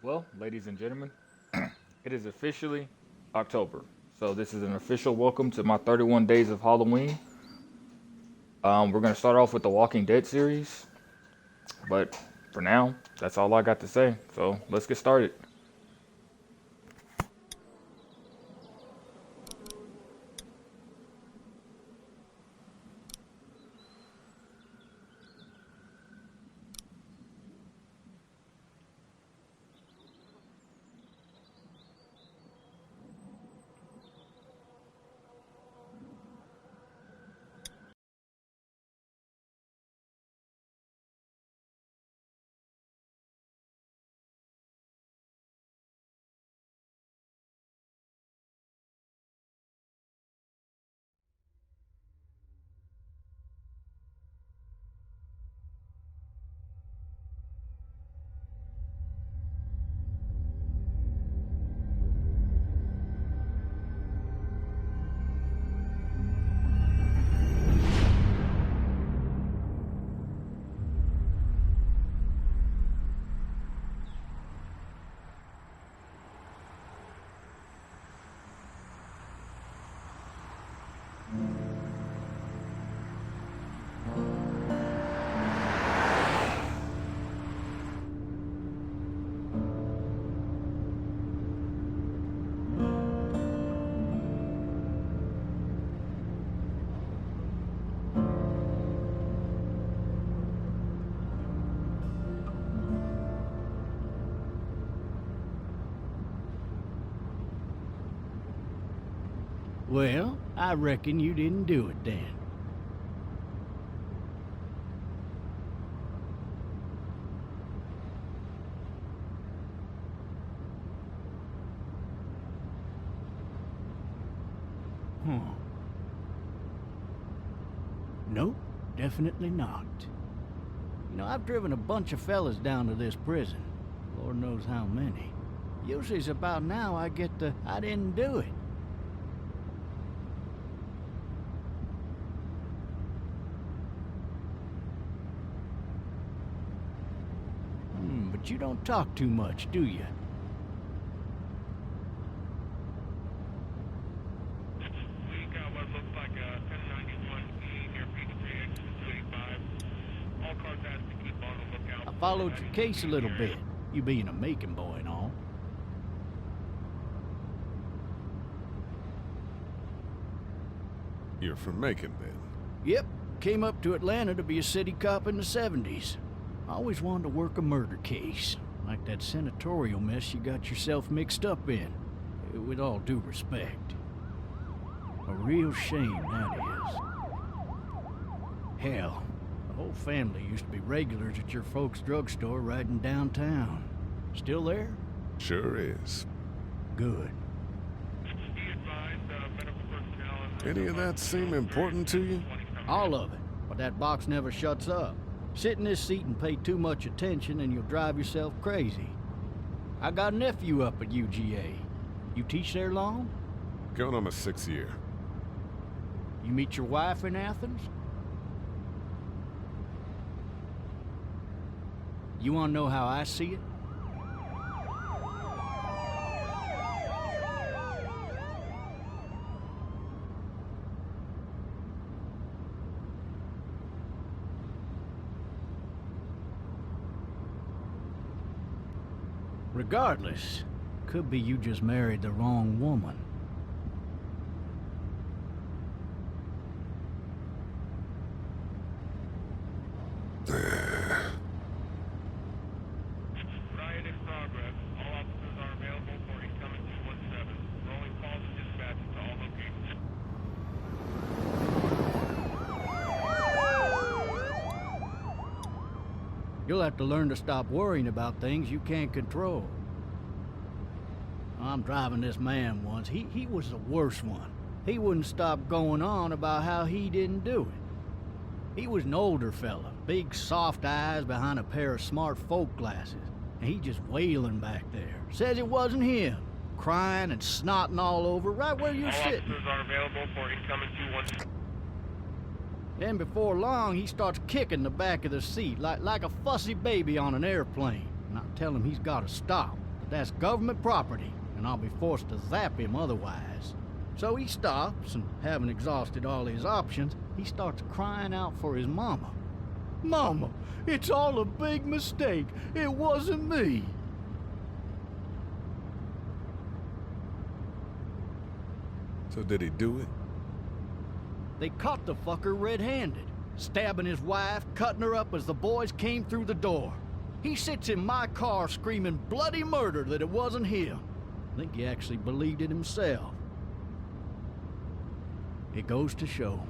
Well, ladies and gentlemen, it is officially October. So this is an official welcome to my 31 days of Halloween. We're gonna start off with the Walking Dead series, but for now, that's all I got to say. So let's get started. Well, I reckon you didn't do it then. Huh. Nope, definitely not. I've driven a bunch of fellas down to this prison. Lord knows how many. Usually it's about now I get the I didn't do it. But you don't talk too much, do you? We got what looks like a 1091E near Pt.1 285. All cars has to keep on the lookout. I followed your case a little bit, you being a Macon boy and all. You're from Macon, then? Yep, came up to Atlanta to be a city cop in the 70s. I always wanted to work a murder case, like that senatorial mess you got yourself mixed up in. With all due respect. A real shame, that is. Hell, the whole family used to be regulars at your folks' drugstore right in downtown. Still there? Sure is. Good. Be advised, medical personnel. Any of that seem important to you? All of it, but that box never shuts up. Sit in this seat and pay too much attention and you'll drive yourself crazy. I got a nephew up at UGA. You teach there long? Going on my 6th year. You meet your wife in Athens? You want to know how I see it? Regardless, could be you just married the wrong woman. Riot in progress. All officers are available for incoming 217. Rolling calls and dispatches to all locations. You'll have to learn to stop worrying about things you can't control. I'm driving this man once. He was the worst one. He wouldn't stop going on about how he didn't do it. He was an older fella, big soft eyes behind a pair of smart folk glasses. And he just wailing back there. Says it wasn't him. Crying and snotting all over right where you're All sitting. officers are available for incoming 217. Then before long, he starts kicking the back of the seat like a fussy baby on an airplane. And I tell him he's got to stop. that's government property, and I'll be forced to zap him otherwise. So he stops, and having exhausted all his options, he starts crying out for his mama. Mama, it's all a big mistake. It wasn't me. So did he do it? They caught the fucker red-handed, stabbing his wife, cutting her up as the boys came through the door. He sits in my car screaming bloody murder that it wasn't him. I think he actually believed it himself. It goes to show,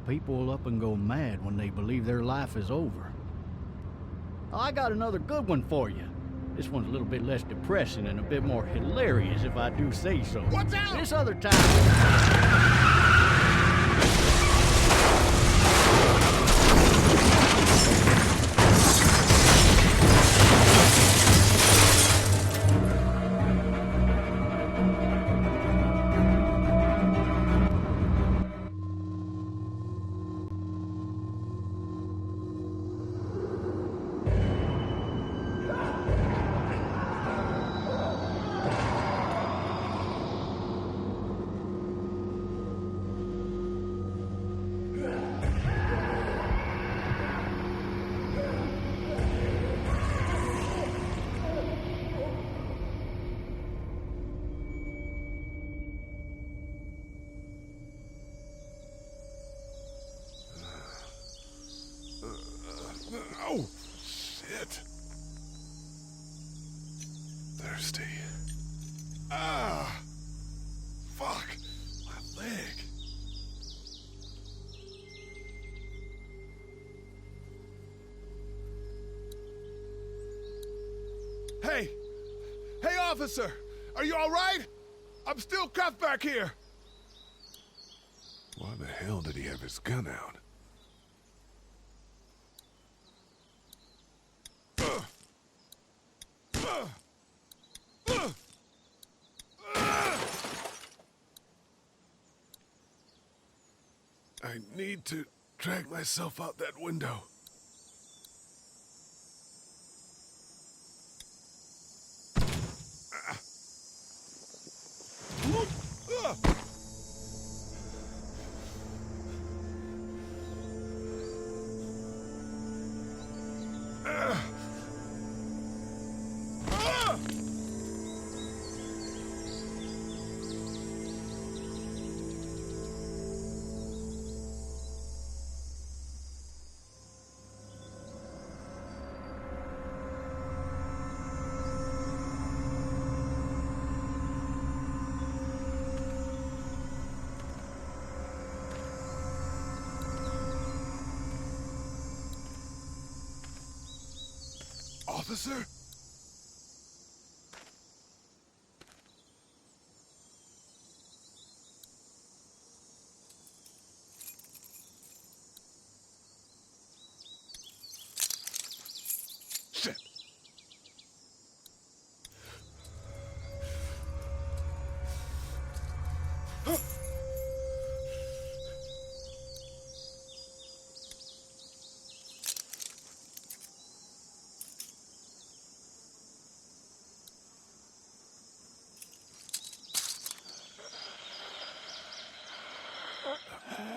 people will up and go mad when they believe their life is over. I got another good one for you. This one's a little bit less depressing and a bit more hilarious, if I do say so. Watch out! This other time... Oh, shit. Thirsty. Ah! Fuck! My leg. Hey! Hey, officer! Are you all right? I'm still cuffed back here. Why the hell did he have his gun out? I need to drag myself out that window. Officer? Shit.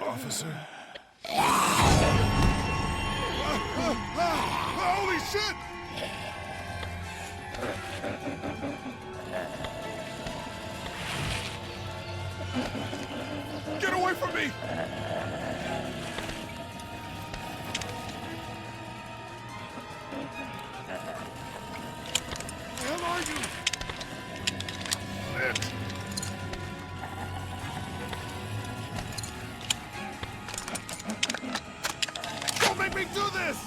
Officer? Holy shit! Get away from me! Where the hell are you? Shit! Don't make me do this!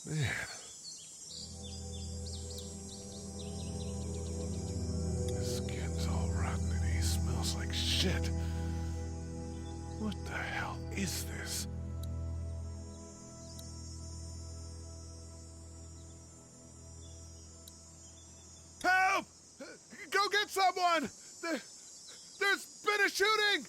Man. His skin's all rotten and he smells like shit. What the hell is this? Someone! There's been a shooting!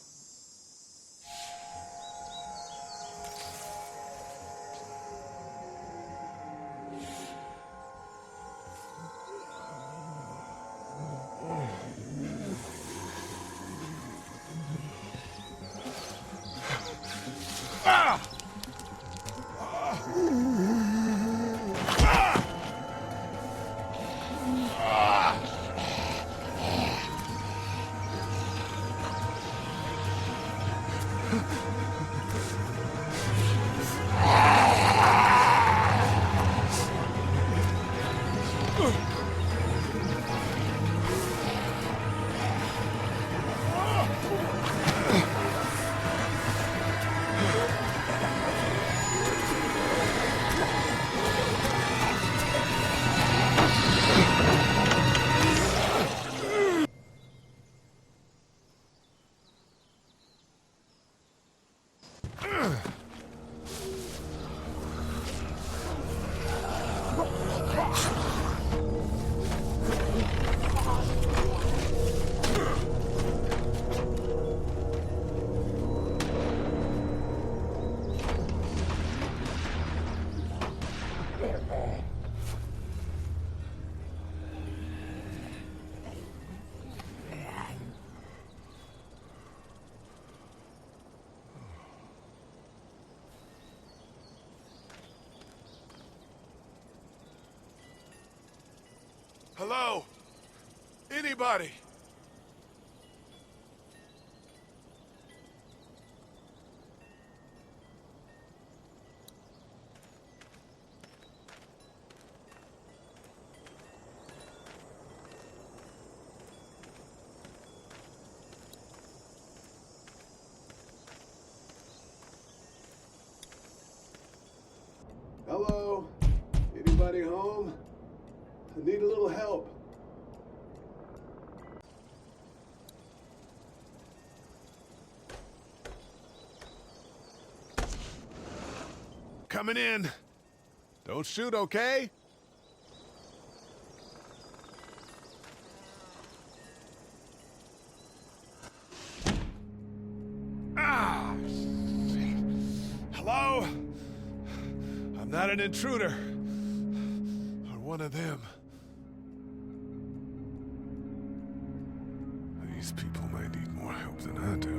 Hello? Anybody? Hello? Anybody home? I need a little help. Coming in. Don't shoot, okay? Ah! Shit. Hello? I'm not an intruder. Or one of them. These people might need more help than I do.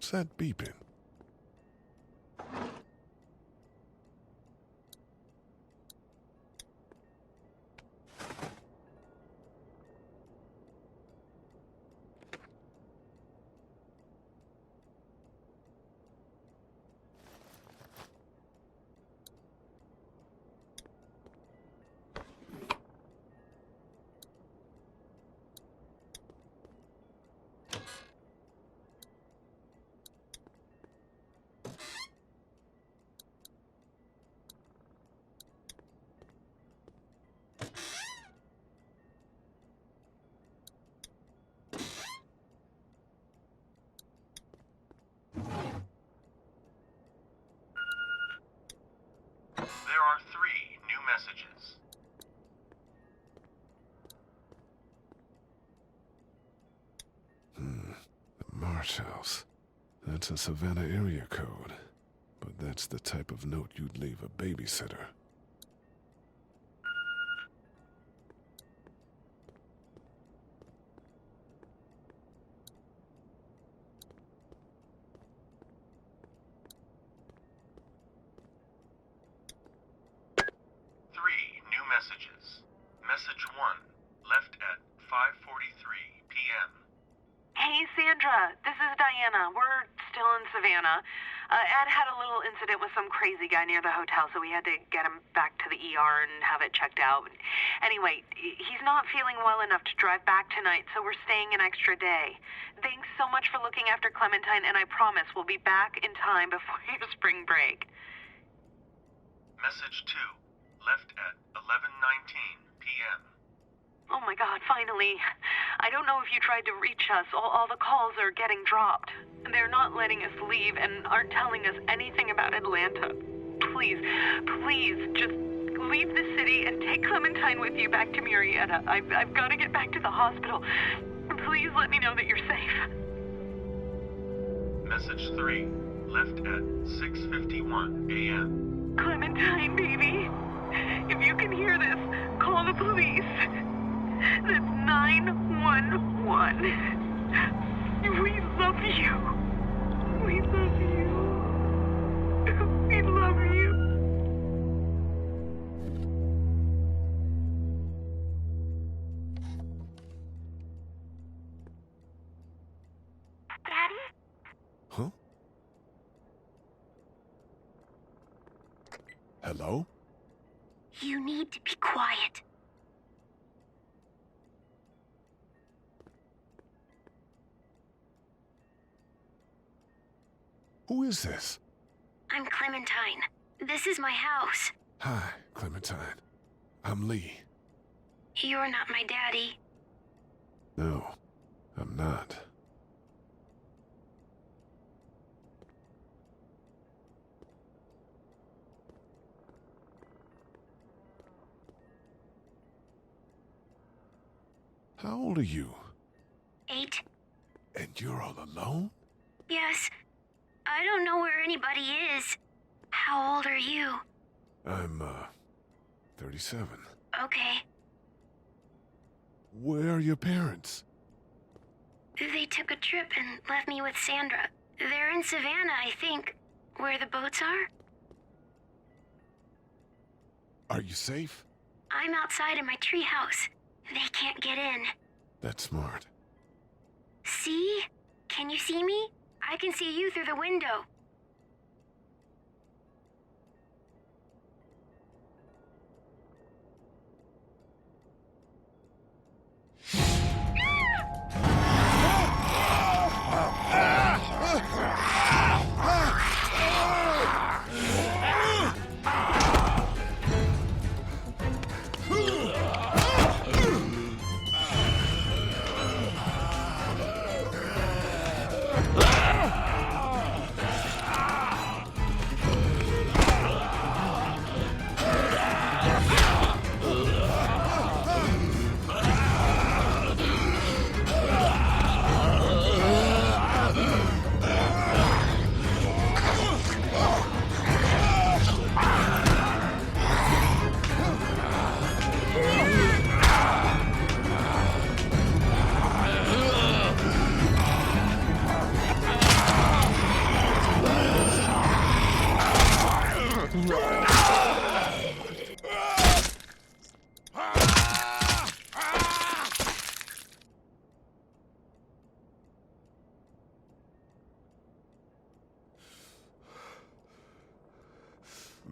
What's that beeping? There are 3 new messages. The Marsh House. That's a Savannah area code. But that's the type of note you'd leave a babysitter. Messages. Message 1, left at 5:43 p.m. Hey, Sandra. This is Diana. We're still in Savannah. Ed had a little incident with some crazy guy near the hotel, so we had to get him back to the ER and have it checked out. Anyway, he's not feeling well enough to drive back tonight, so we're staying an extra day. Thanks so much for looking after Clementine, and I promise we'll be back in time before your spring break. Message 2, left at 11:19 p.m. Oh my God, finally. I don't know if you tried to reach us. All the calls are getting dropped. They're not letting us leave and aren't telling us anything about Atlanta. Please, just leave the city and take Clementine with you back to Murrieta. I've got to get back to the hospital. Please let me know that you're safe. Message 3, left at 6:51 a.m. Clementine, baby. If you can hear this, call the police. That's 911. We love you. We love you. We love you. Daddy? Huh? Hello? You need to be quiet. Who is this? I'm Clementine. This is my house. Hi, Clementine. I'm Lee. You're not my daddy. No, I'm not. How old are you? 8. And you're all alone? Yes. I don't know where anybody is. How old are you? I'm, 37. Okay. Where are your parents? They took a trip and left me with Sandra. They're in Savannah, I think. Where the boats are? Are you safe? I'm outside in my treehouse. They can't get in. That's smart. See? Can you see me? I can see you through the window.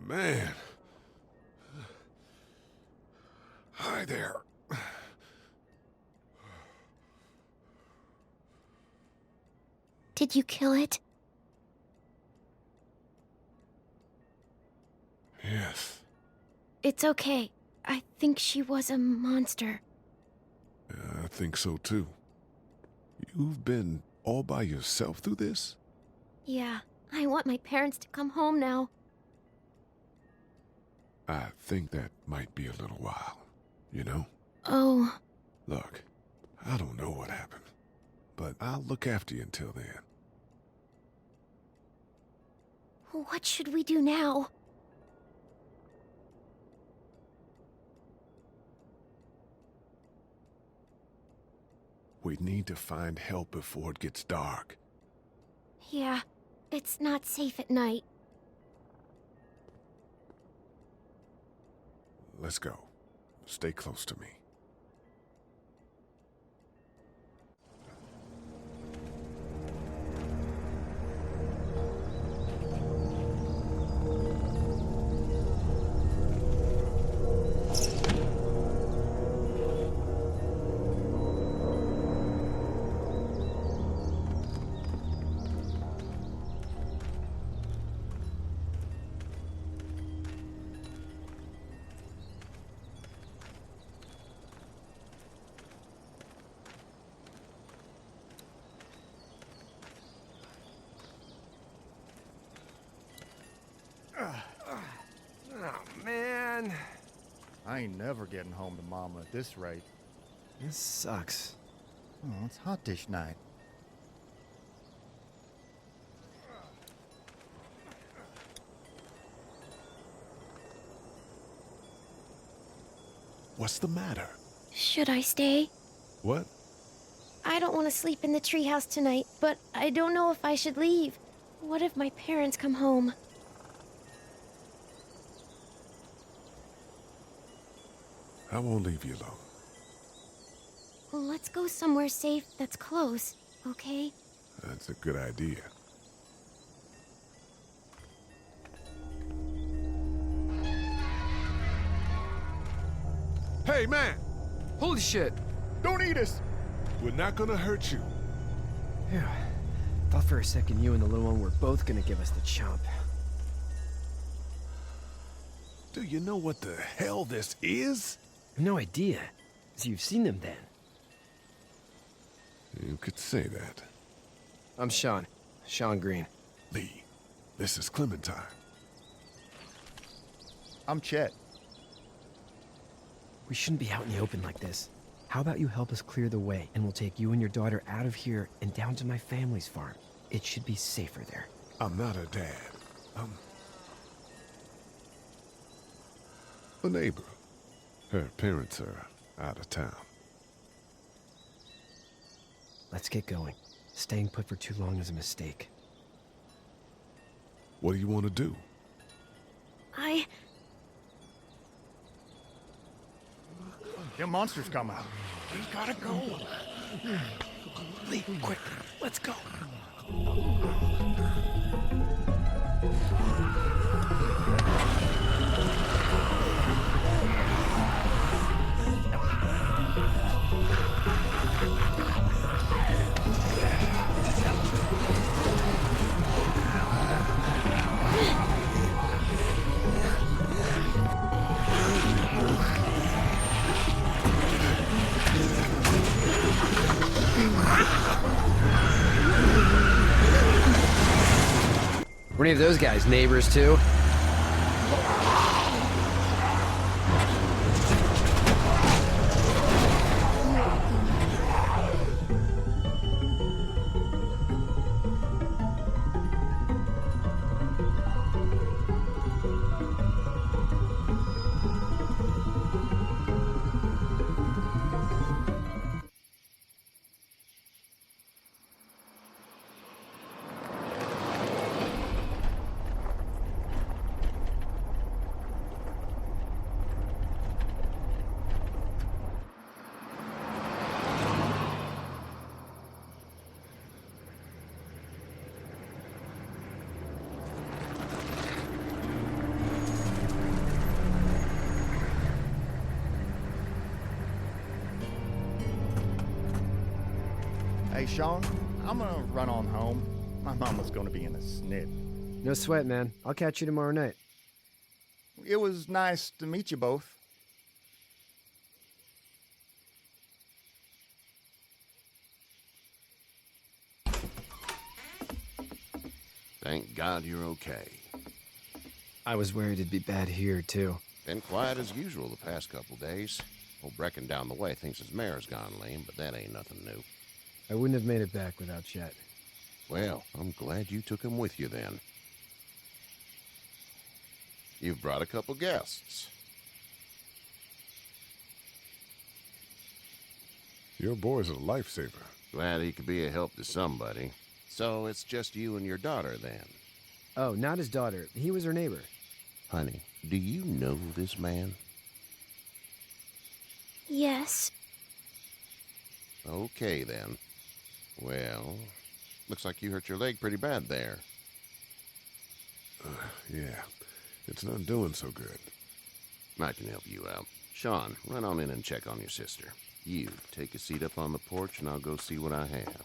man. Hi there. Did you kill it? Yes. It's okay. I think she was a monster. I think so too. You've been all by yourself through this? Yeah, I want my parents to come home now. I think that might be a little while, you know? Oh. Look, I don't know what happened, but I'll look after you until then. What should we do now? We need to find help before it gets dark. Yeah, it's not safe at night. Let's go. Stay close to me. Oh, man. I ain't never getting home to Mama at this rate. This sucks. Oh, it's hot dish night. What's the matter? Should I stay? What? I don't want to sleep in the treehouse tonight, but I don't know if I should leave. What if my parents come home? I won't leave you alone. Let's go somewhere safe that's close, okay? That's a good idea. Hey, man! Holy shit! Don't eat us! We're not gonna hurt you. Phew. Thought for a second you and the little one were both gonna give us the chomp. Do you know what the hell this is? No idea. So you've seen them then? You could say that. I'm Sean. Sean Green. Lee, this is Clementine. I'm Chet. We shouldn't be out in the open like this. How about you help us clear the way, and we'll take you and your daughter out of here and down to my family's farm. It should be safer there. I'm not her dad. I'm a neighbor. Her parents are out of town. Let's get going. Staying put for too long is a mistake. What do you want to do? Them monsters come out. We gotta go. Lee, quick, let's go. Were any of those guys neighbors too? Hey, Sean, I'm gonna run on home. My mama's gonna be in a snit. No sweat, man. I'll catch you tomorrow night. It was nice to meet you both. Thank God you're okay. I was worried it'd be bad here, too. Been quiet as usual the past couple days. Old Brecken down the way thinks his mare's gone lame, but that ain't nothing new. I wouldn't have made it back without Chet. Well, I'm glad you took him with you then. You've brought a couple guests. Your boy's a lifesaver. Glad he could be a help to somebody. So it's just you and your daughter then? Oh, not his daughter. He was her neighbor. Honey, do you know this man? Yes. Okay then. Well, looks like you hurt your leg pretty bad there. Yeah, it's not doing so good. I can help you out. Sean, run on in and check on your sister. You, take a seat up on the porch and I'll go see what I have.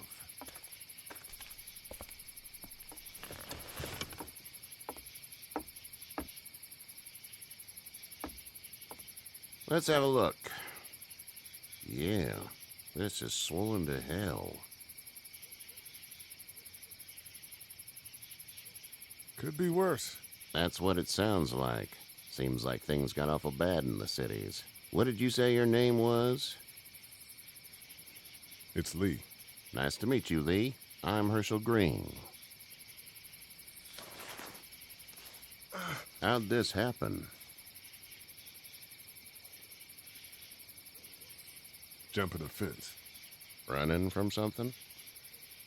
Let's have a look. Yeah, this is swollen to hell. Could be worse. That's what it sounds like. Seems like things got awful bad in the cities. What did you say your name was? It's Lee. Nice to meet you, Lee. I'm Herschel Green. How'd this happen? Jumping a fence. Running from something?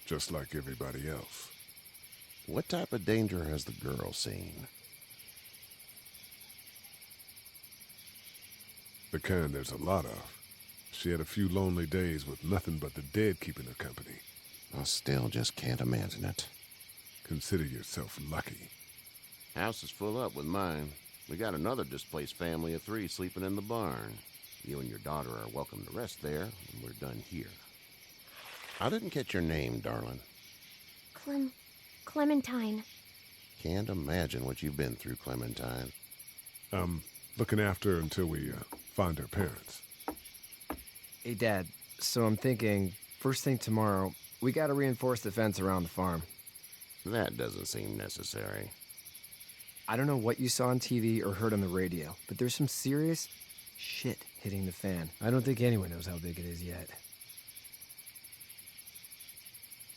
Just like everybody else. What type of danger has the girl seen? The kind there's a lot of. She had a few lonely days with nothing but the dead keeping her company. I still just can't imagine it. Consider yourself lucky. House is full up with mine. We got another displaced family of 3 sleeping in the barn. You and your daughter are welcome to rest there when we're done here. I didn't catch your name, darling. Clementine. Can't imagine what you've been through, Clementine. Looking after her until we find her parents. Hey, Dad. So I'm thinking, first thing tomorrow, we gotta reinforce the fence around the farm. That doesn't seem necessary. I don't know what you saw on TV or heard on the radio, but there's some serious shit hitting the fan. I don't think anyone knows how big it is yet.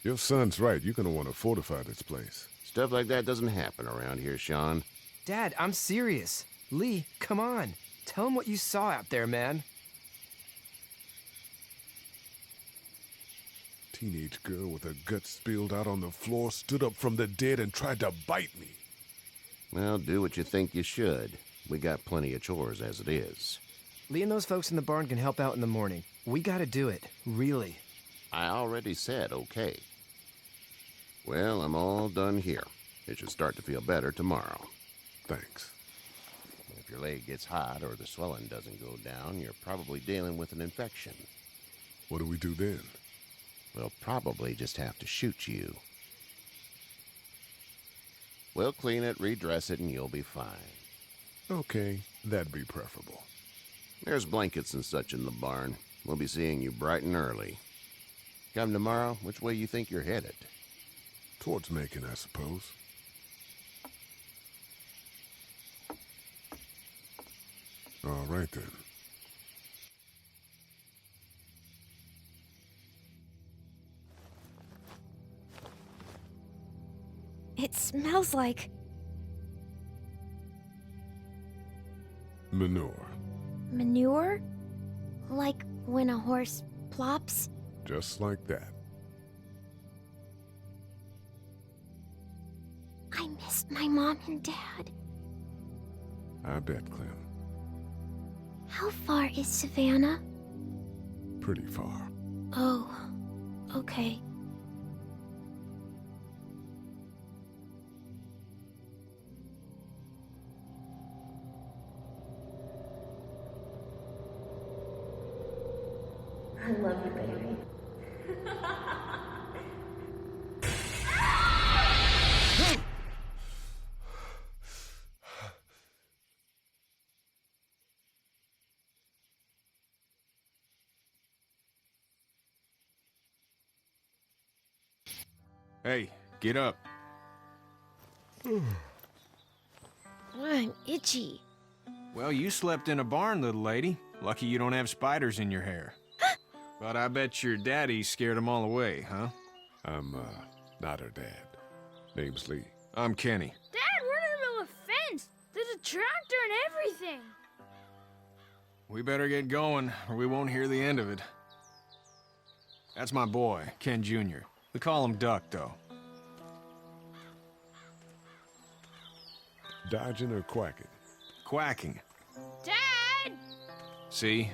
Your son's right. You're gonna want to fortify this place. Stuff like that doesn't happen around here, Sean. Dad, I'm serious. Lee, come on. Tell him what you saw out there, man. Teenage girl with her guts spilled out on the floor stood up from the dead and tried to bite me. Well, do what you think you should. We got plenty of chores as it is. Lee and those folks in the barn can help out in the morning. We gotta do it. Really. I already said okay. Well, I'm all done here. It should start to feel better tomorrow. Thanks. If your leg gets hot or the swelling doesn't go down, you're probably dealing with an infection. What do we do then? We'll probably just have to shoot you. We'll clean it, redress it, and you'll be fine. Okay, that'd be preferable. There's blankets and such in the barn. We'll be seeing you bright and early. Come tomorrow, which way you think you're headed? Towards Macon, I suppose. All right, then. It smells like Manure. manure? Like when a horse plops? Just like that. I missed my mom and dad. I bet, Clem. How far is Savannah? Pretty far. Oh, okay. I love you, baby. Hey, get up. I'm itchy. Well, you slept in a barn, little lady. Lucky you don't have spiders in your hair. But I bet your daddy scared them all away, huh? I'm, not her dad. Name's Lee. I'm Kenny. Dad, we're in the middle of a fence. There's a tractor and everything. We better get going, or we won't hear the end of it. That's my boy, Ken Jr. We call him Duck, though. Dodging or quacking? Quacking. Dad! See?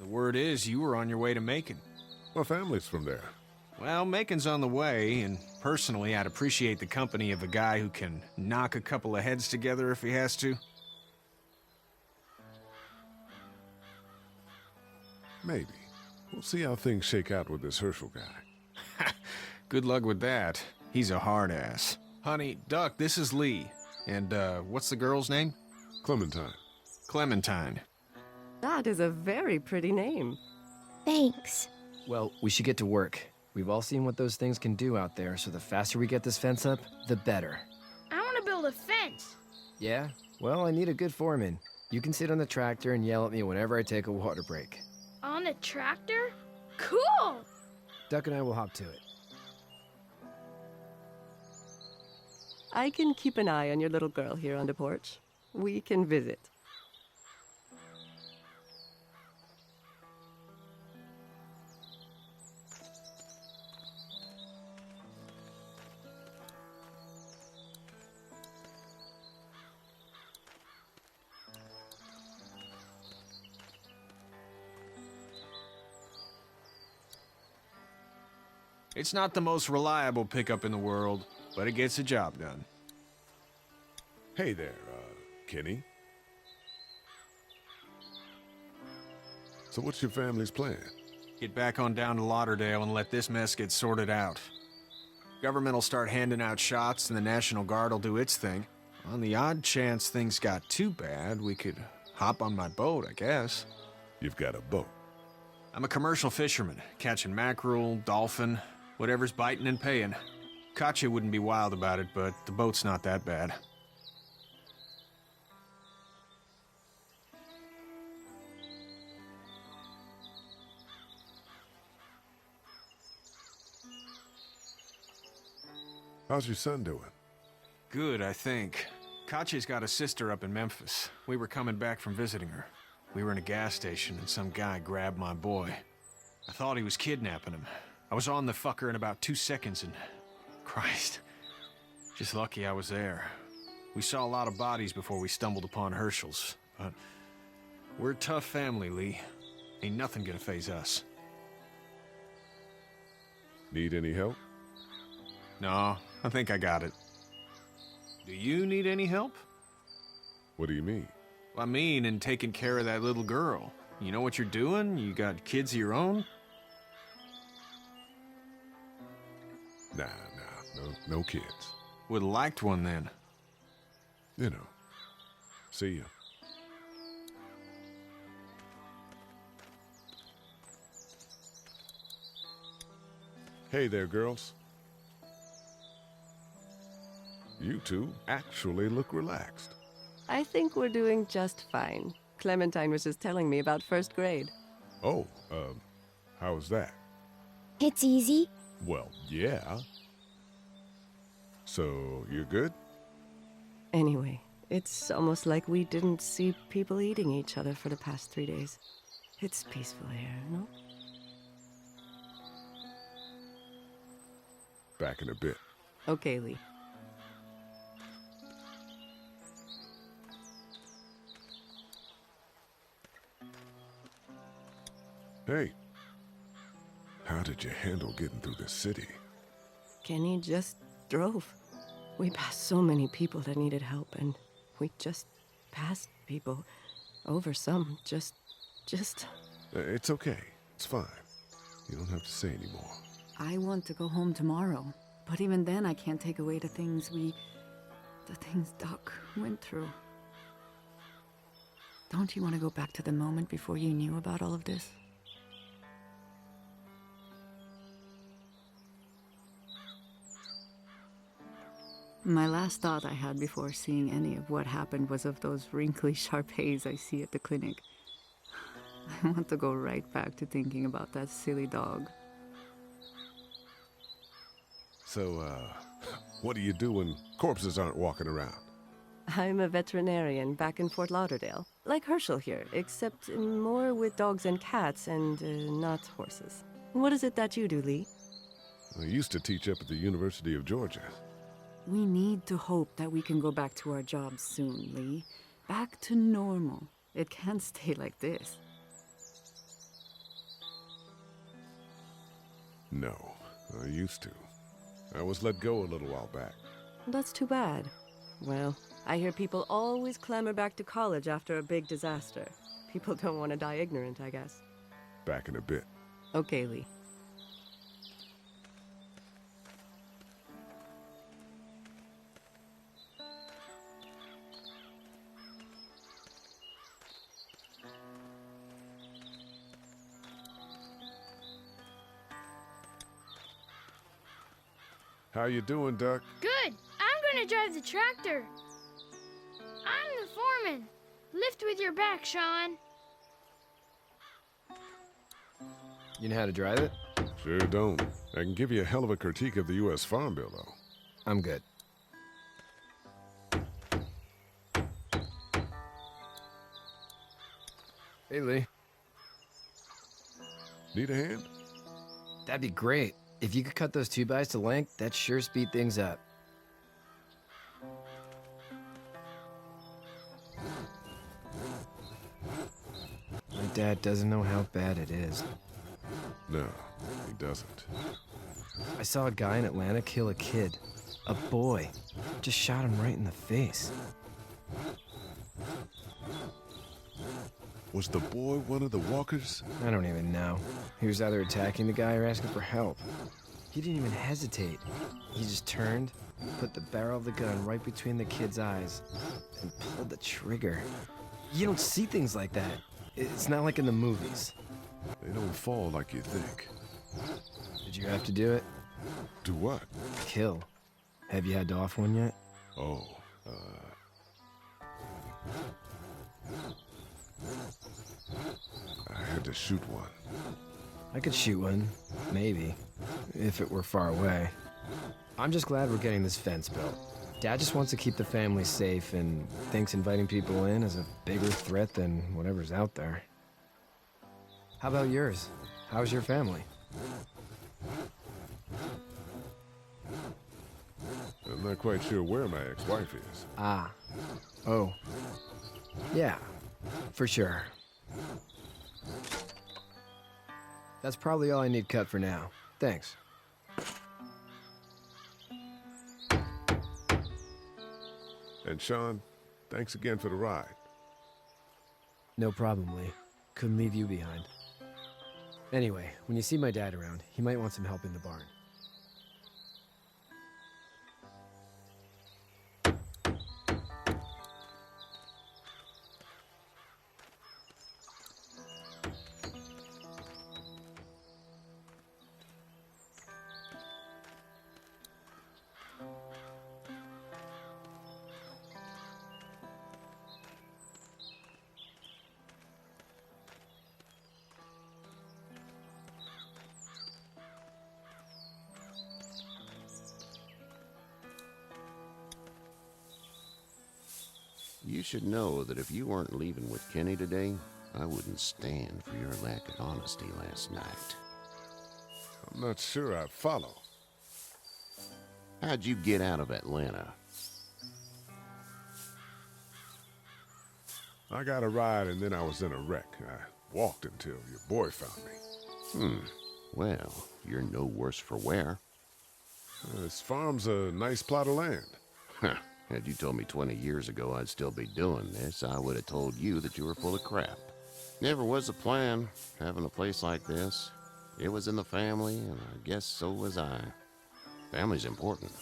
The word is you were on your way to Macon. My family's from there. Well, Macon's on the way, and personally, I'd appreciate the company of a guy who can knock a couple of heads together if he has to. Maybe. We'll see how things shake out with this Herschel guy. Good luck with that. He's a hard ass. Honey, Duck, this is Lee. And, what's the girl's name? Clementine. Clementine. That is a very pretty name. Thanks. Well, we should get to work. We've all seen what those things can do out there, so the faster we get this fence up, the better. I want to build a fence. Yeah? Well, I need a good foreman. You can sit on the tractor and yell at me whenever I take a water break. On a tractor? Cool! Duck and I will hop to it. I can keep an eye on your little girl here on the porch. We can visit. It's not the most reliable pickup in the world, but it gets the job done. Hey there, Kenny. So what's your family's plan? Get back on down to Lauderdale and let this mess get sorted out. Government will start handing out shots and the National Guard will do its thing. On the odd chance things got too bad, we could hop on my boat, I guess. You've got a boat? I'm a commercial fisherman, catching mackerel, dolphin, whatever's biting and paying. Katya wouldn't be wild about it, but the boat's not that bad. How's your son doing? Good, I think. Katya's got a sister up in Memphis. We were coming back from visiting her. We were in a gas station and some guy grabbed my boy. I thought he was kidnapping him. I was on the fucker in about 2 seconds and... Christ. Just lucky I was there. We saw a lot of bodies before we stumbled upon Herschel's, but... We're a tough family, Lee. Ain't nothing gonna faze us. Need any help? No, I think I got it. Do you need any help? What do you mean? I mean, in taking care of that little girl. You know what you're doing? You got kids of your own? Nah, no kids. Would've liked one then. You know. See ya. Hey there, girls. You two actually look relaxed. I think we're doing just fine. Clementine was just telling me about first grade. Oh, how was that? It's easy. Well, yeah. So, you're good? Anyway, it's almost like we didn't see people eating each other for the past 3 days. It's peaceful here, no? Back in a bit. Okay, Lee. Hey, how did you handle getting through the city? Kenny just drove. We passed so many people that needed help, and we just passed people. Over some, just... It's okay. It's fine. You don't have to say anymore. I want to go home tomorrow, but even then I can't take away the things Doc went through. Don't you want to go back to the moment before you knew about all of this? My last thought I had before seeing any of what happened was of those wrinkly Shar-Peis I see at the clinic. I want to go right back to thinking about that silly dog. So, what do you do when corpses aren't walking around? I'm a veterinarian back in Fort Lauderdale. Like Herschel here, except more with dogs and cats and not horses. What is it that you do, Lee? I used to teach up at the University of Georgia. We need to hope that we can go back to our jobs soon, Lee. Back to normal. It can't stay like this. No, I used to. I was let go a little while back. That's too bad. Well, I hear people always clamor back to college after a big disaster. People don't want to die ignorant, I guess. Back in a bit. Okay, Lee. How you doing, Duck? Good. I'm gonna drive the tractor. I'm the foreman. Lift with your back, Sean. You know how to drive it? Sure don't. I can give you a hell of a critique of the U.S. Farm Bill, though. I'm good. Hey, Lee. Need a hand? That'd be great. If you could cut those 2x to length, that'd sure speed things up. My dad doesn't know how bad it is. No, he doesn't. I saw a guy in Atlanta kill a kid. A boy. Just shot him right in the face. Was the boy one of the walkers? I don't even know. He was either attacking the guy or asking for help. He didn't even hesitate. He just turned, put the barrel of the gun right between the kid's eyes, and pulled the trigger. You don't see things like that. It's not like in the movies. They don't fall like you think. Did you have to do it? Do what? Kill. Have you had to off one yet? Oh, I had to shoot one. I could shoot one, maybe, if it were far away. I'm just glad we're getting this fence built. Dad just wants to keep the family safe and thinks inviting people in is a bigger threat than whatever's out there. How about yours? How's your family? I'm not quite sure where my ex-wife is. Ah. Oh. Yeah, for sure. That's probably all I need cut for now. Thanks. And Sean, thanks again for the ride. No problem, Lee. Couldn't leave you behind. Anyway, when you see my dad around, he might want some help in the barn. You should know that if you weren't leaving with Kenny today, I wouldn't stand for your lack of honesty last night. I'm not sure I follow. How'd you get out of Atlanta? I got a ride and then I was in a wreck. I walked until your boy found me. Well, you're no worse for wear. This farm's a nice plot of land. Huh. Had you told me 20 years ago I'd still be doing this, I would have told you that you were full of crap. Never was a plan, having a place like this. It was in the family, and I guess so was I. Family's important.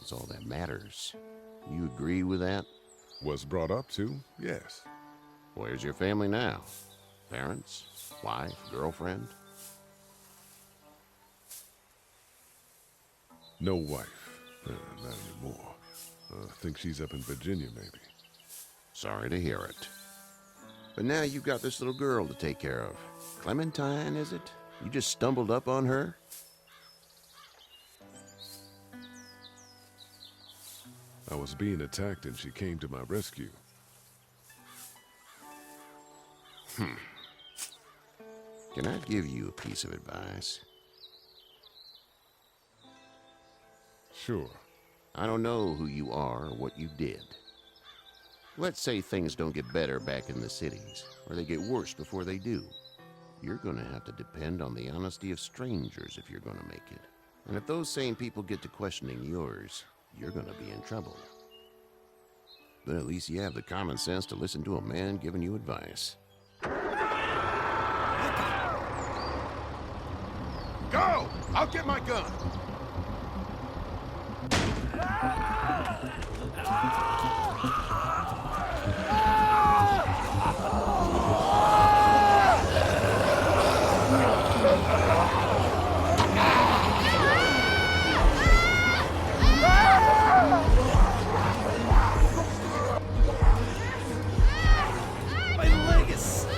It's all that matters. You agree with that? Was brought up to, yes. Where's your family now? Parents? Wife? Girlfriend? No wife. Not anymore. Think she's up in Virginia, maybe. Sorry to hear it. But now you've got this little girl to take care of. Clementine, is it? You just stumbled up on her? I was being attacked and she came to my rescue. Can I give you a piece of advice? Sure. I don't know who you are or what you did. Let's say things don't get better back in the cities, or they get worse before they do. You're gonna have to depend on the honesty of strangers if you're gonna make it. And if those same people get to questioning yours, you're gonna be in trouble. But at least you have the common sense to listen to a man giving you advice. Go! I'll get my gun! My leg is stuck!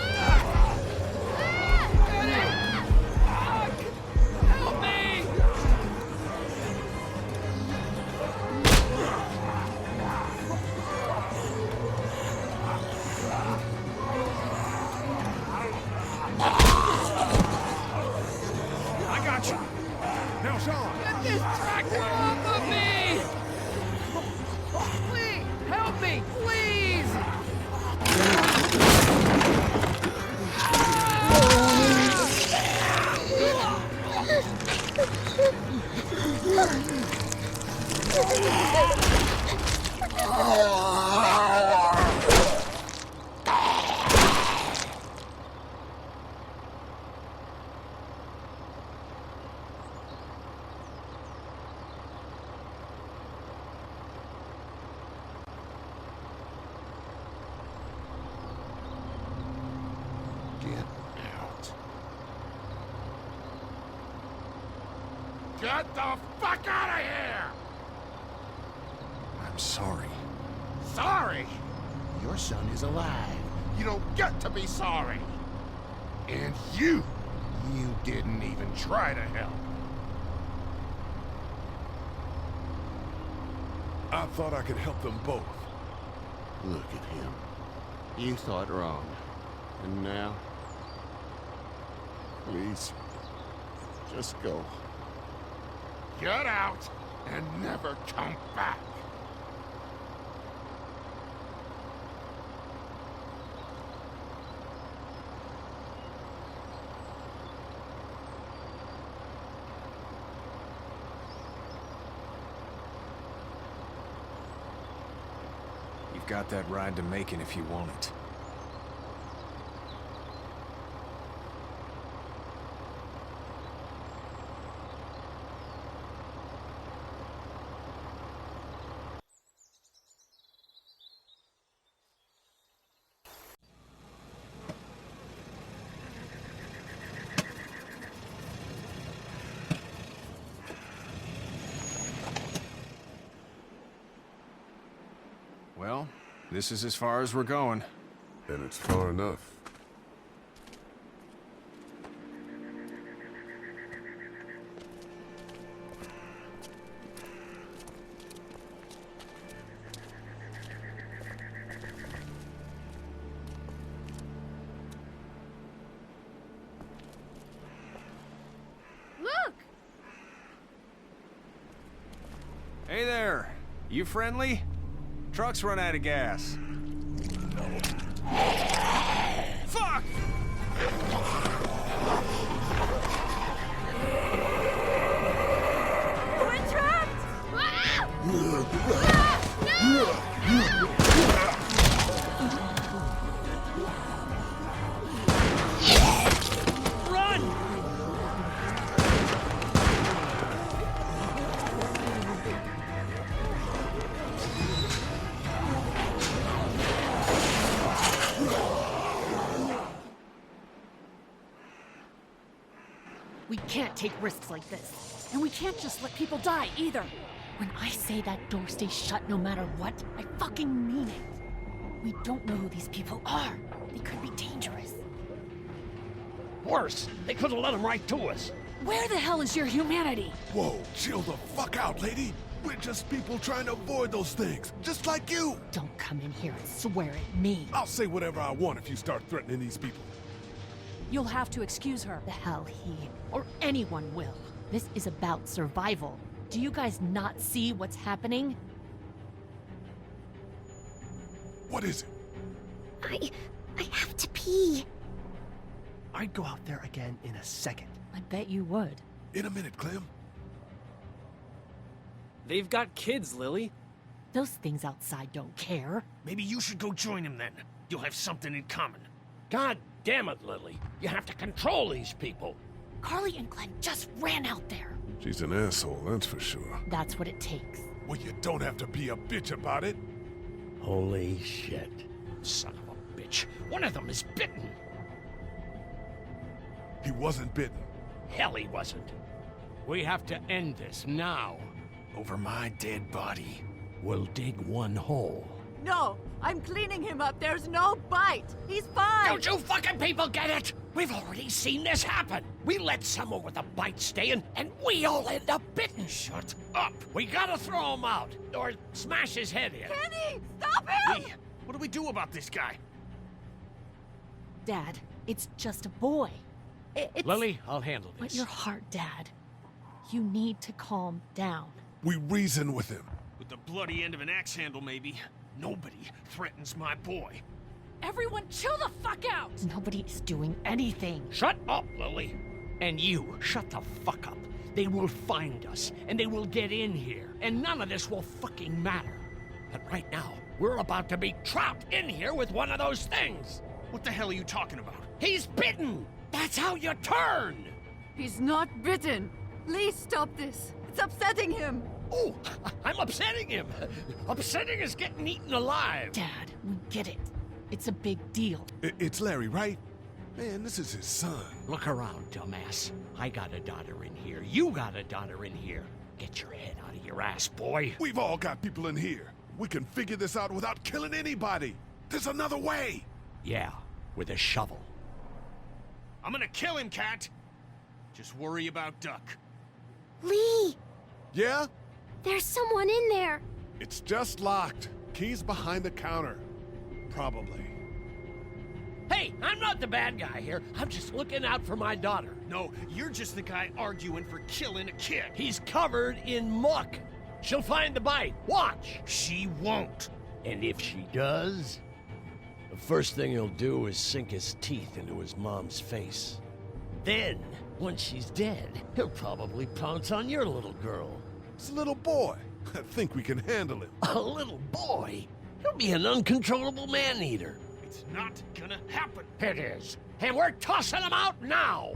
Help me! I got you! Now, Sean! Get this tractor off of me! Please, help me, please! Get out. Get the fuck out of here! I'm sorry. Sorry? Your son is alive. You don't get to be sorry. And you didn't even try to help. I thought I could help them both. Look at him. You thought wrong. And now? Please, just go. Get out and never come back. You've got that ride to Macon if you want it. Well, this is as far as we're going. And it's far enough. Look! Hey there! You friendly? Truck's run out of gas. Fuck! We're trapped! Ah! No! Run! We can't take risks like this. And we can't just let people die, either. When I say that door stays shut no matter what, I fucking mean it. We don't know who these people are. They could be dangerous. Worse, they could have let them right to us. Where the hell is your humanity? Whoa, chill the fuck out, lady. We're just people trying to avoid those things, just like you. Don't come in here and swear at me. I'll say whatever I want if you start threatening these people. You'll have to excuse her. The hell he or anyone will. This is about survival. Do you guys not see what's happening? What is it? I have to pee. I'd go out there again in a second. I bet you would. In a minute, Clem. They've got kids, Lily. Those things outside don't care. Maybe you should go join them then. You'll have something in common. God damn it, Lily. You have to control these people. Carly and Glenn just ran out there. She's an asshole, that's for sure. That's what it takes. Well, you don't have to be a bitch about it. Holy shit. Son of a bitch. One of them is bitten. He wasn't bitten. Hell, he wasn't. We have to end this now. Over my dead body. We'll dig one hole. No, I'm cleaning him up. There's no bite. He's fine. Don't you fucking people get it? We've already seen this happen. We let someone with a bite stay in, and we all end up bitten. Shut up. We gotta throw him out, or smash his head in. Kenny, stop him! Lee, what do we do about this guy? Dad, it's just a boy. It's... Lily, I'll handle this. But your heart, Dad. You need to calm down. We reason with him. With the bloody end of an axe handle, maybe. Nobody threatens my boy. Everyone chill the fuck out! Nobody is doing anything. Shut up, Lily. And you, shut the fuck up. They will find us, and they will get in here, and none of this will fucking matter. But right now, we're about to be trapped in here with one of those things. What the hell are you talking about? He's bitten! That's how you turn! He's not bitten. Lee, stop this. It's upsetting him. Oh, I'm upsetting him. Upsetting is getting eaten alive. Dad, we get it. It's a big deal. It's Larry, right? Man, this is his son. Look around, dumbass. I got a daughter in here. You got a daughter in here. Get your head out of your ass, boy. We've all got people in here. We can figure this out without killing anybody. There's another way. Yeah, with a shovel. I'm gonna kill him, Cat. Just worry about Duck. Lee! Yeah? There's someone in there. It's just locked. Key's behind the counter. Probably. Hey, I'm not the bad guy here. I'm just looking out for my daughter. No, you're just the guy arguing for killing a kid. He's covered in muck. She'll find the bite. Watch. She won't. And if she does, the first thing he'll do is sink his teeth into his mom's face. Then, once she's dead, he'll probably pounce on your little girl. It's a little boy. I think we can handle it. A little boy? He'll be an uncontrollable man-eater. It's not gonna happen. It is. And we're tossing him out now!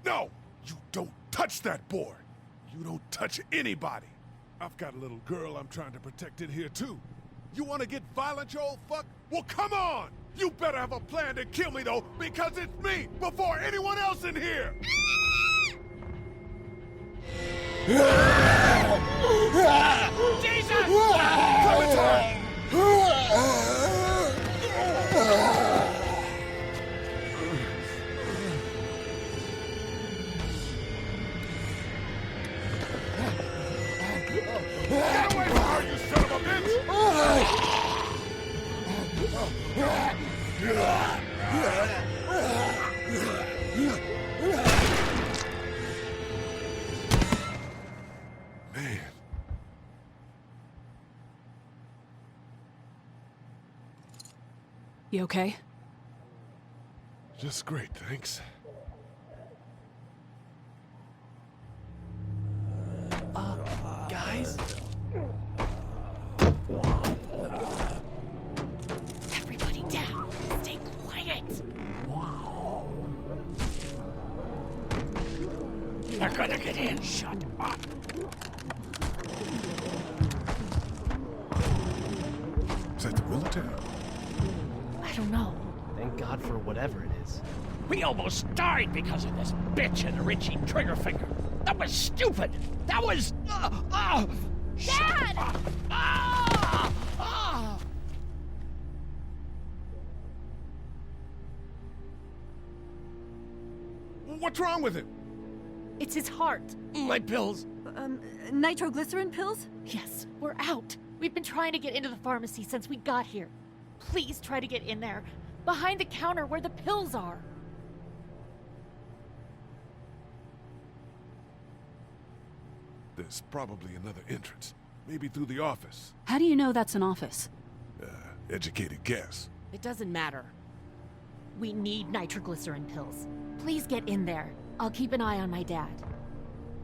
No! You don't touch that boy! You don't touch anybody! I've got a little girl I'm trying to protect in here, too. You want to get violent, you old fuck? Well, come on! You better have a plan to kill me, though, because it's me before anyone else in here! Jesus! Clementine! Get away from her, you son of a bitch! Man. You okay? Just great, thanks. Guys? Everybody down. Stay quiet. They're gonna get in. Shut up. Is that the military? I don't know. Thank God for whatever it is. We almost died because of this bitch and her itchy trigger finger. That was stupid. That was... Dad! What's wrong with him? It's his heart. My pills. Nitroglycerin pills? Yes, we're out. We've been trying to get into the pharmacy since we got here. Please try to get in there. Behind the counter where the pills are. There's probably another entrance. Maybe through the office. How do you know that's an office? Educated guess. It doesn't matter. We need nitroglycerin pills. Please get in there. I'll keep an eye on my dad.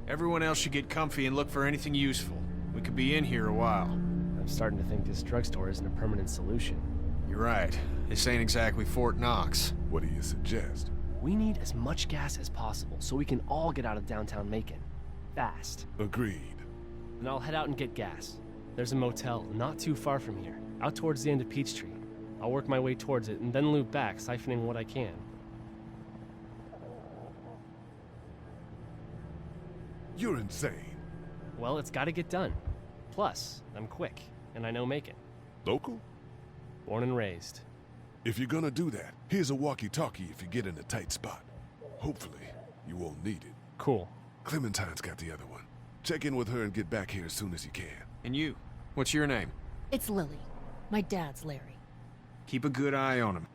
Everyone else should get comfy and look for anything useful. We could be in here a while. I'm starting to think this drugstore isn't a permanent solution. You're right. This ain't exactly Fort Knox. What do you suggest? We need as much gas as possible so we can all get out of downtown Macon. Fast. Agreed. And I'll head out and get gas. There's a motel not too far from here, out towards the end of Peachtree. I'll work my way towards it and then loop back, siphoning what I can. You're insane. Well, it's gotta get done. Plus, I'm quick, and I know Macon. Local? Born and raised. If you're gonna do that, here's a walkie-talkie if you get in a tight spot. Hopefully, you won't need it. Cool. Clementine's got the other one. Check in with her and get back here as soon as you can. And you? What's your name? It's Lily. My dad's Larry. Keep a good eye on him.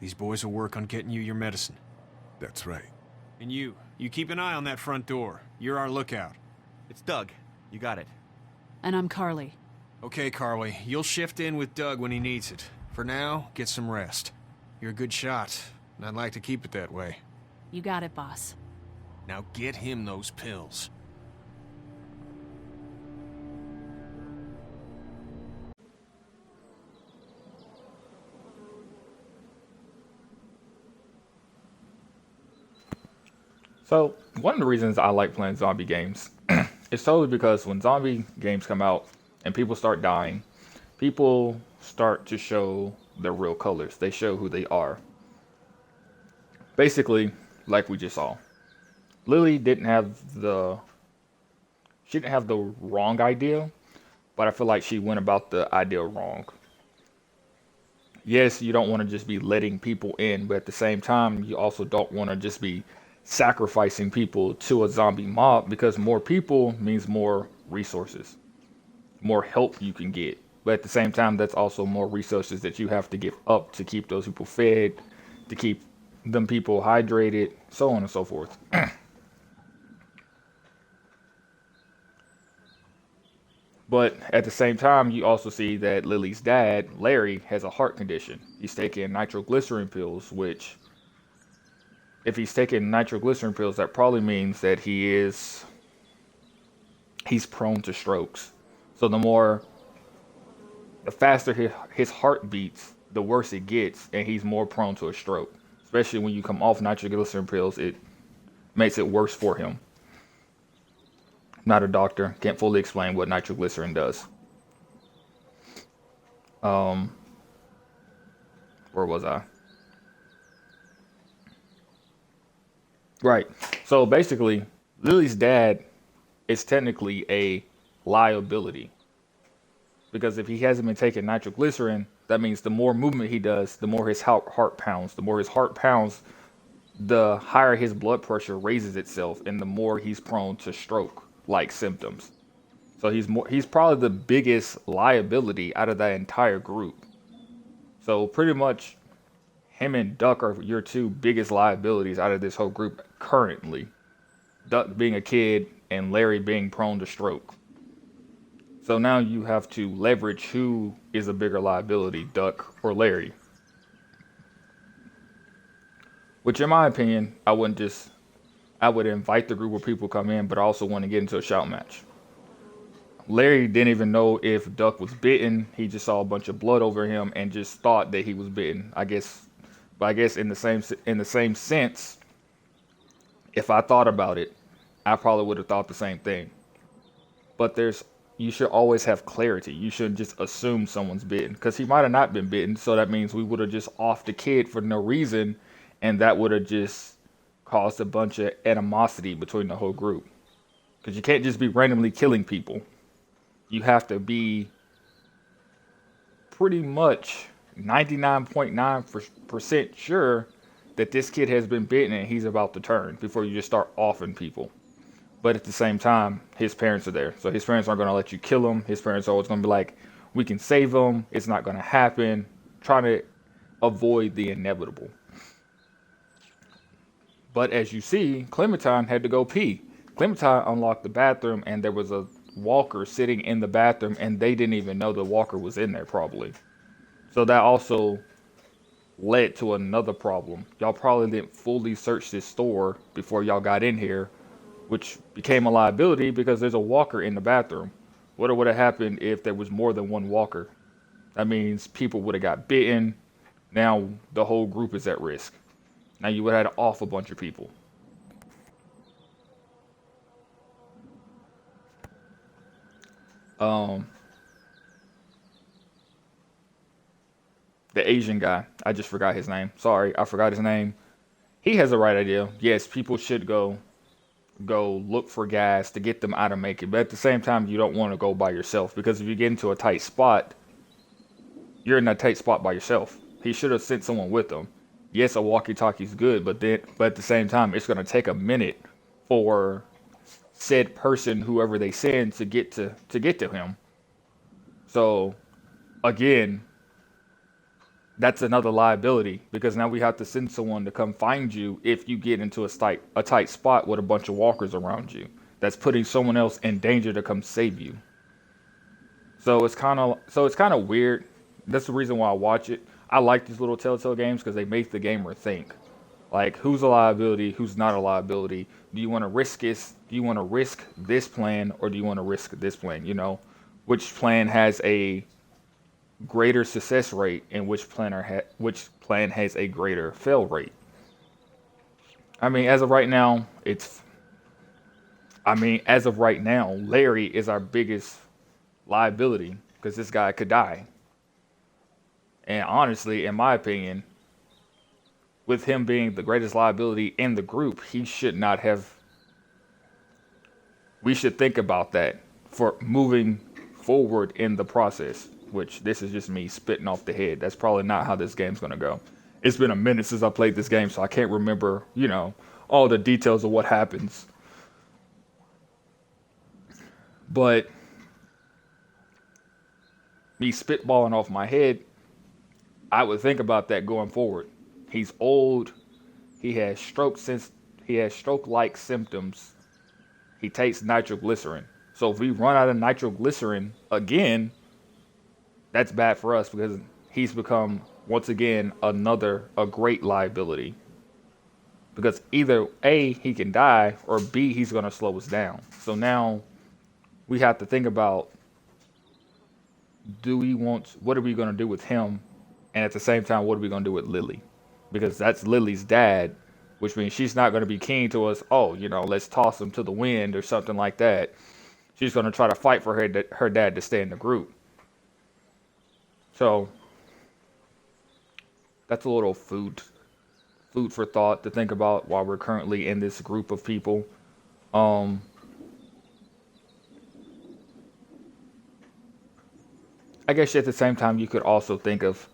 These boys will work on getting you your medicine. That's right. And you keep an eye on that front door. You're our lookout. It's Doug. You got it. And I'm Carly. Okay, Carly. You'll shift in with Doug when he needs it. For now, get some rest. You're a good shot, and I'd like to keep it that way. You got it, boss. Now get him those pills. So, one of the reasons I like playing zombie games is totally because when zombie games come out and people start dying, people start to show their real colors. They show who they are. Basically, like we just saw. Lily didn't have the wrong idea, but I feel like she went about the idea wrong. Yes, you don't want to just be letting people in, but at the same time, you also don't want to just be sacrificing people to a zombie mob, because more people means more resources, more help you can get. But at the same time, that's also more resources that you have to give up to keep those people fed, to keep them people hydrated, so on and so forth. But at the same time, you also see that Lily's dad, Larry, has a heart condition. He's taking nitroglycerin pills, which, if he's taking nitroglycerin pills, that probably means that he's prone to strokes. So the faster his heart beats, the worse it gets, and he's more prone to a stroke. Especially when you come off nitroglycerin pills, it makes it worse for him. Not a doctor, can't fully explain what nitroglycerin does. Where was I? Right. So basically, Lily's dad is technically a liability. Because if he hasn't been taking nitroglycerin, that means the more movement he does, the more his heart pounds. The more his heart pounds, the higher his blood pressure raises itself, and the more he's prone to stroke-like symptoms. So he's probably the biggest liability out of that entire group. So pretty much him and Duck are your two biggest liabilities out of this whole group currently. Duck being a kid and Larry being prone to stroke. So now you have to leverage who is a bigger liability, Duck or Larry. Which in my opinion, I would invite the group of people to come in, but I also want to get into a shout match. Larry didn't even know if Duck was bitten. He just saw a bunch of blood over him and just thought that he was bitten. I guess in the same sense, if I thought about it, I probably would have thought the same thing. But there's you should always have clarity. You shouldn't just assume someone's bitten because he might have not been bitten. So that means we would have just offed the kid for no reason, and that would have just caused a bunch of animosity between the whole group. Because you can't just be randomly killing people. You have to be pretty much 99.9% sure that this kid has been bitten and he's about to turn before you just start offing people. But at the same time, his parents are there. So his parents aren't going to let you kill him. His parents are always going to be like, we can save him. It's not going to happen. Trying to avoid the inevitable. But as you see, Clementine had to go pee. Clementine unlocked the bathroom and there was a walker sitting in the bathroom and they didn't even know the walker was in there probably. So that also led to another problem. Y'all probably didn't fully search this store before y'all got in here, which became a liability because there's a walker in the bathroom. What would have happened if there was more than one walker? That means people would have got bitten. Now the whole group is at risk. Now you would have had to off a bunch of people. The Asian guy, I just forgot his name. Sorry, I forgot his name. He has the right idea. Yes, people should go look for gas to get them out of Macon. But at the same time, you don't want to go by yourself because if you get into a tight spot, you're in a tight spot by yourself. He should have sent someone with him. Yes, a walkie-talkie is good, but at the same time, it's going to take a minute for said person, whoever they send, to get to him. So, again, that's another liability because now we have to send someone to come find you if you get into a tight spot with a bunch of walkers around you. That's putting someone else in danger to come save you. So it's kind of weird. That's the reason why I watch it. I like these little Telltale games because they make the gamer think. Like, who's a liability, who's not a liability? Do you want to risk this? Do you want to risk this plan or do you want to risk this plan? You know, which plan has a greater success rate and which plan has a greater fail rate? I mean, as of right now, Larry is our biggest liability because this guy could die. And honestly, in my opinion, with him being the greatest liability in the group, we should think about that for moving forward in the process, which this is just me spitting off the head. That's probably not how this game's going to go. It's been a minute since I played this game, so I can't remember, all the details of what happens. But me spitballing off my head, I would think about that going forward. He's old. He has stroke-like symptoms. He takes nitroglycerin. So if we run out of nitroglycerin again, that's bad for us because he's become, once again, a great liability. Because either A, he can die, or B, he's going to slow us down. So now we have to think about, what are we going to do with him? And at the same time, what are we going to do with Lily? Because that's Lily's dad, which means she's not going to be keen to us, let's toss him to the wind or something like that. She's going to try to fight for her dad to stay in the group. So that's a little food for thought to think about while we're currently in this group of people. I guess at the same time, you could also think of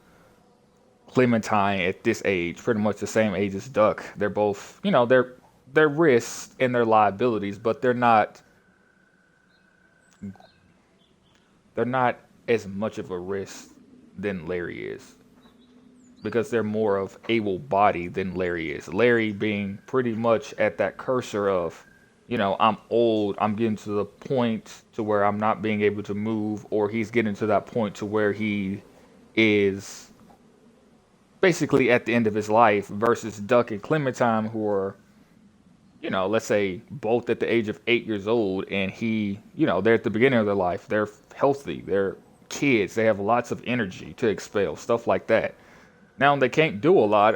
Clementine at this age, pretty much the same age as Duck. They're both, they're risks and their liabilities, but they're not as much of a risk than Larry is. Because they're more of able-bodied than Larry is. Larry being pretty much at that cursor of, I'm old, I'm getting to the point to where I'm not being able to move, or he's getting to that point to where he is basically at the end of his life, versus Duck and Clementine, who are, let's say both at the age of 8 years old, and they're at the beginning of their life. They're healthy, they're kids, they have lots of energy to expel, stuff like that. Now, they can't do a lot.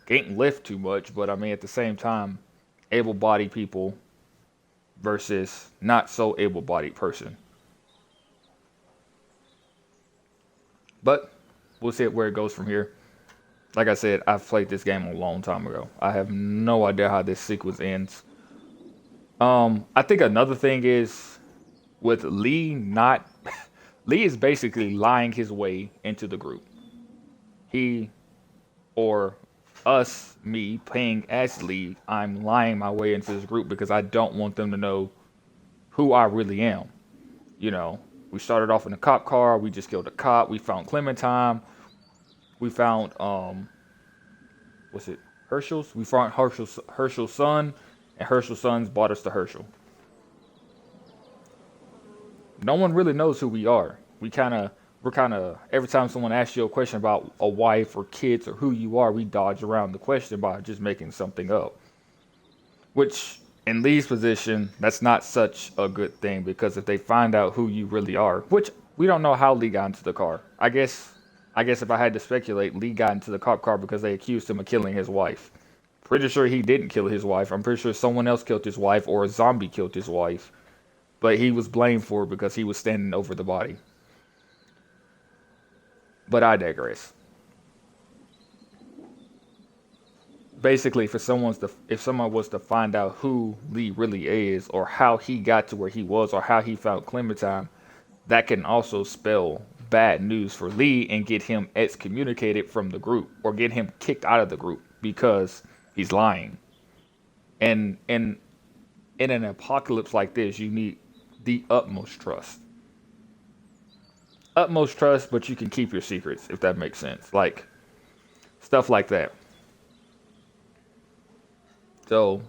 Can't lift too much, but at the same time, able-bodied people versus not so able-bodied person. But we'll see where it goes from here. Like I said, I've played this game a long time ago. I have no idea how this sequence ends. I think another thing is with Lee not Lee is basically lying his way into the group. He or us, me playing as Lee, I'm lying my way into this group because I don't want them to know who I really am. You know, we started off in a cop car, we just killed a cop, we found Clementine, we found what's it? Herschel's? We found Herschel's son, and Herschel's sons brought us to Herschel. No one really knows who we are. We're kind of every time someone asks you a question about a wife or kids or who you are, we dodge around the question by just making something up. Which in Lee's position, that's not such a good thing, because if they find out who you really are, which we don't know how Lee got into the car. I guess if I had to speculate, Lee got into the cop car because they accused him of killing his wife. Pretty sure he didn't kill his wife. I'm pretty sure someone else killed his wife, or a zombie killed his wife. But he was blamed for it because he was standing over the body. But I digress. Basically, if someone was to find out who Lee really is, or how he got to where he was, or how he found Clementine, that can also spell bad news for Lee and get him excommunicated from the group, or get him kicked out of the group because he's lying. And in an apocalypse like this, you need the utmost trust. Utmost trust, but you can keep your secrets, if that makes sense. Like, stuff like that. So,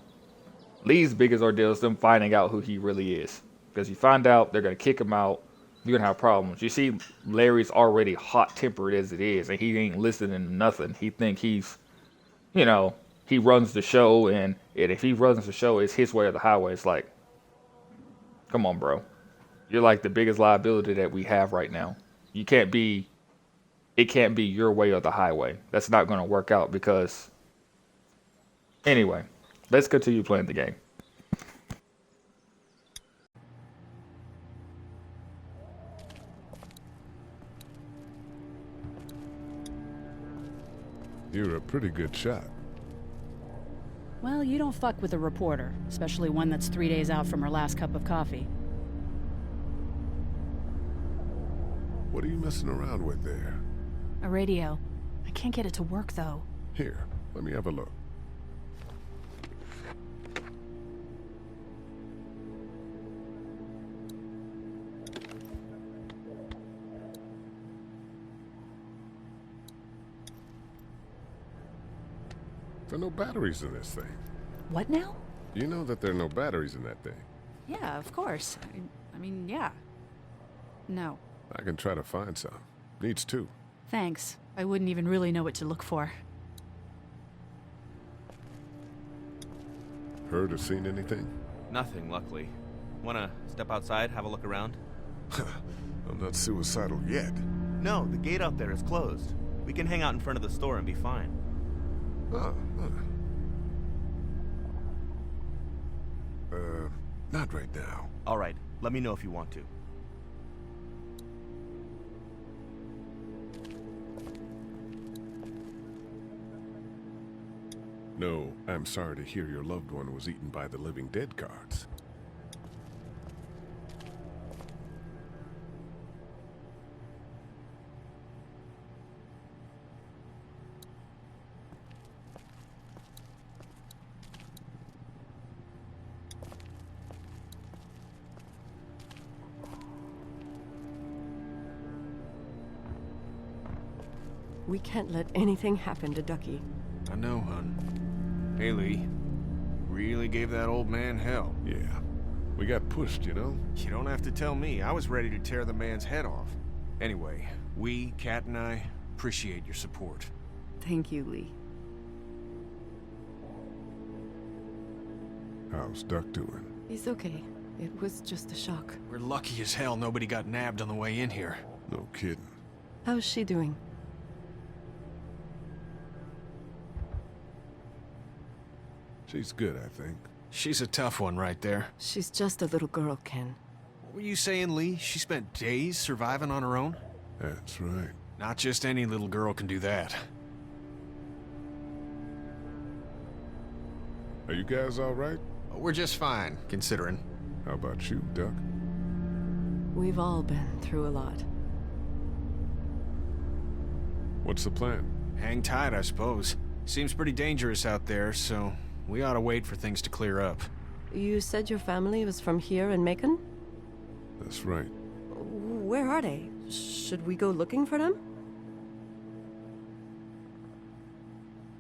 Lee's biggest ordeal is them finding out who he really is. Because you find out, they're going to kick him out. You're going to have problems. You see, Larry's already hot-tempered as it is, and he ain't listening to nothing. He think he's, you know, he runs the show, and if he runs the show, it's his way or the highway. It's like, come on, bro. You're like the biggest liability that we have right now. It can't be your way or the highway. That's not going to work out because... Anyway, let's continue playing the game. You're a pretty good shot. Well, you don't fuck with a reporter, especially one that's 3 days out from her last cup of coffee. What are you messing around with there? A radio. I can't get it to work, though. Here, let me have a look. There are no batteries in this thing. What now? You know that there are no batteries in that thing. Yeah, of course. I mean, yeah. No. I can try to find some. Needs two. Thanks. I wouldn't even really know what to look for. Heard or seen anything? Nothing, luckily. Wanna step outside, have a look around? I'm not suicidal yet. No, the gate out there is closed. We can hang out in front of the store and be fine. Not right now. All right, let me know if you want to. No, I'm sorry to hear your loved one was eaten by the living dead cards. We can't let anything happen to Ducky. I know, hon. Hey, Lee. Really gave that old man hell. Yeah. We got pushed, you know? You don't have to tell me. I was ready to tear the man's head off. Anyway, we, Kat and I, appreciate your support. Thank you, Lee. How's Duck doing? He's okay. It was just a shock. We're lucky as hell nobody got nabbed on the way in here. No kidding. How's she doing? She's good, I think. She's a tough one right there. She's just a little girl, Ken. What were you saying, Lee? She spent days surviving on her own? That's right. Not just any little girl can do that. Are you guys all right? We're just fine, considering. How about you, Duck? We've all been through a lot. What's the plan? Hang tight, I suppose. Seems pretty dangerous out there, so we ought to wait for things to clear up. You said your family was from here in Macon? That's right. Where are they? Should we go looking for them?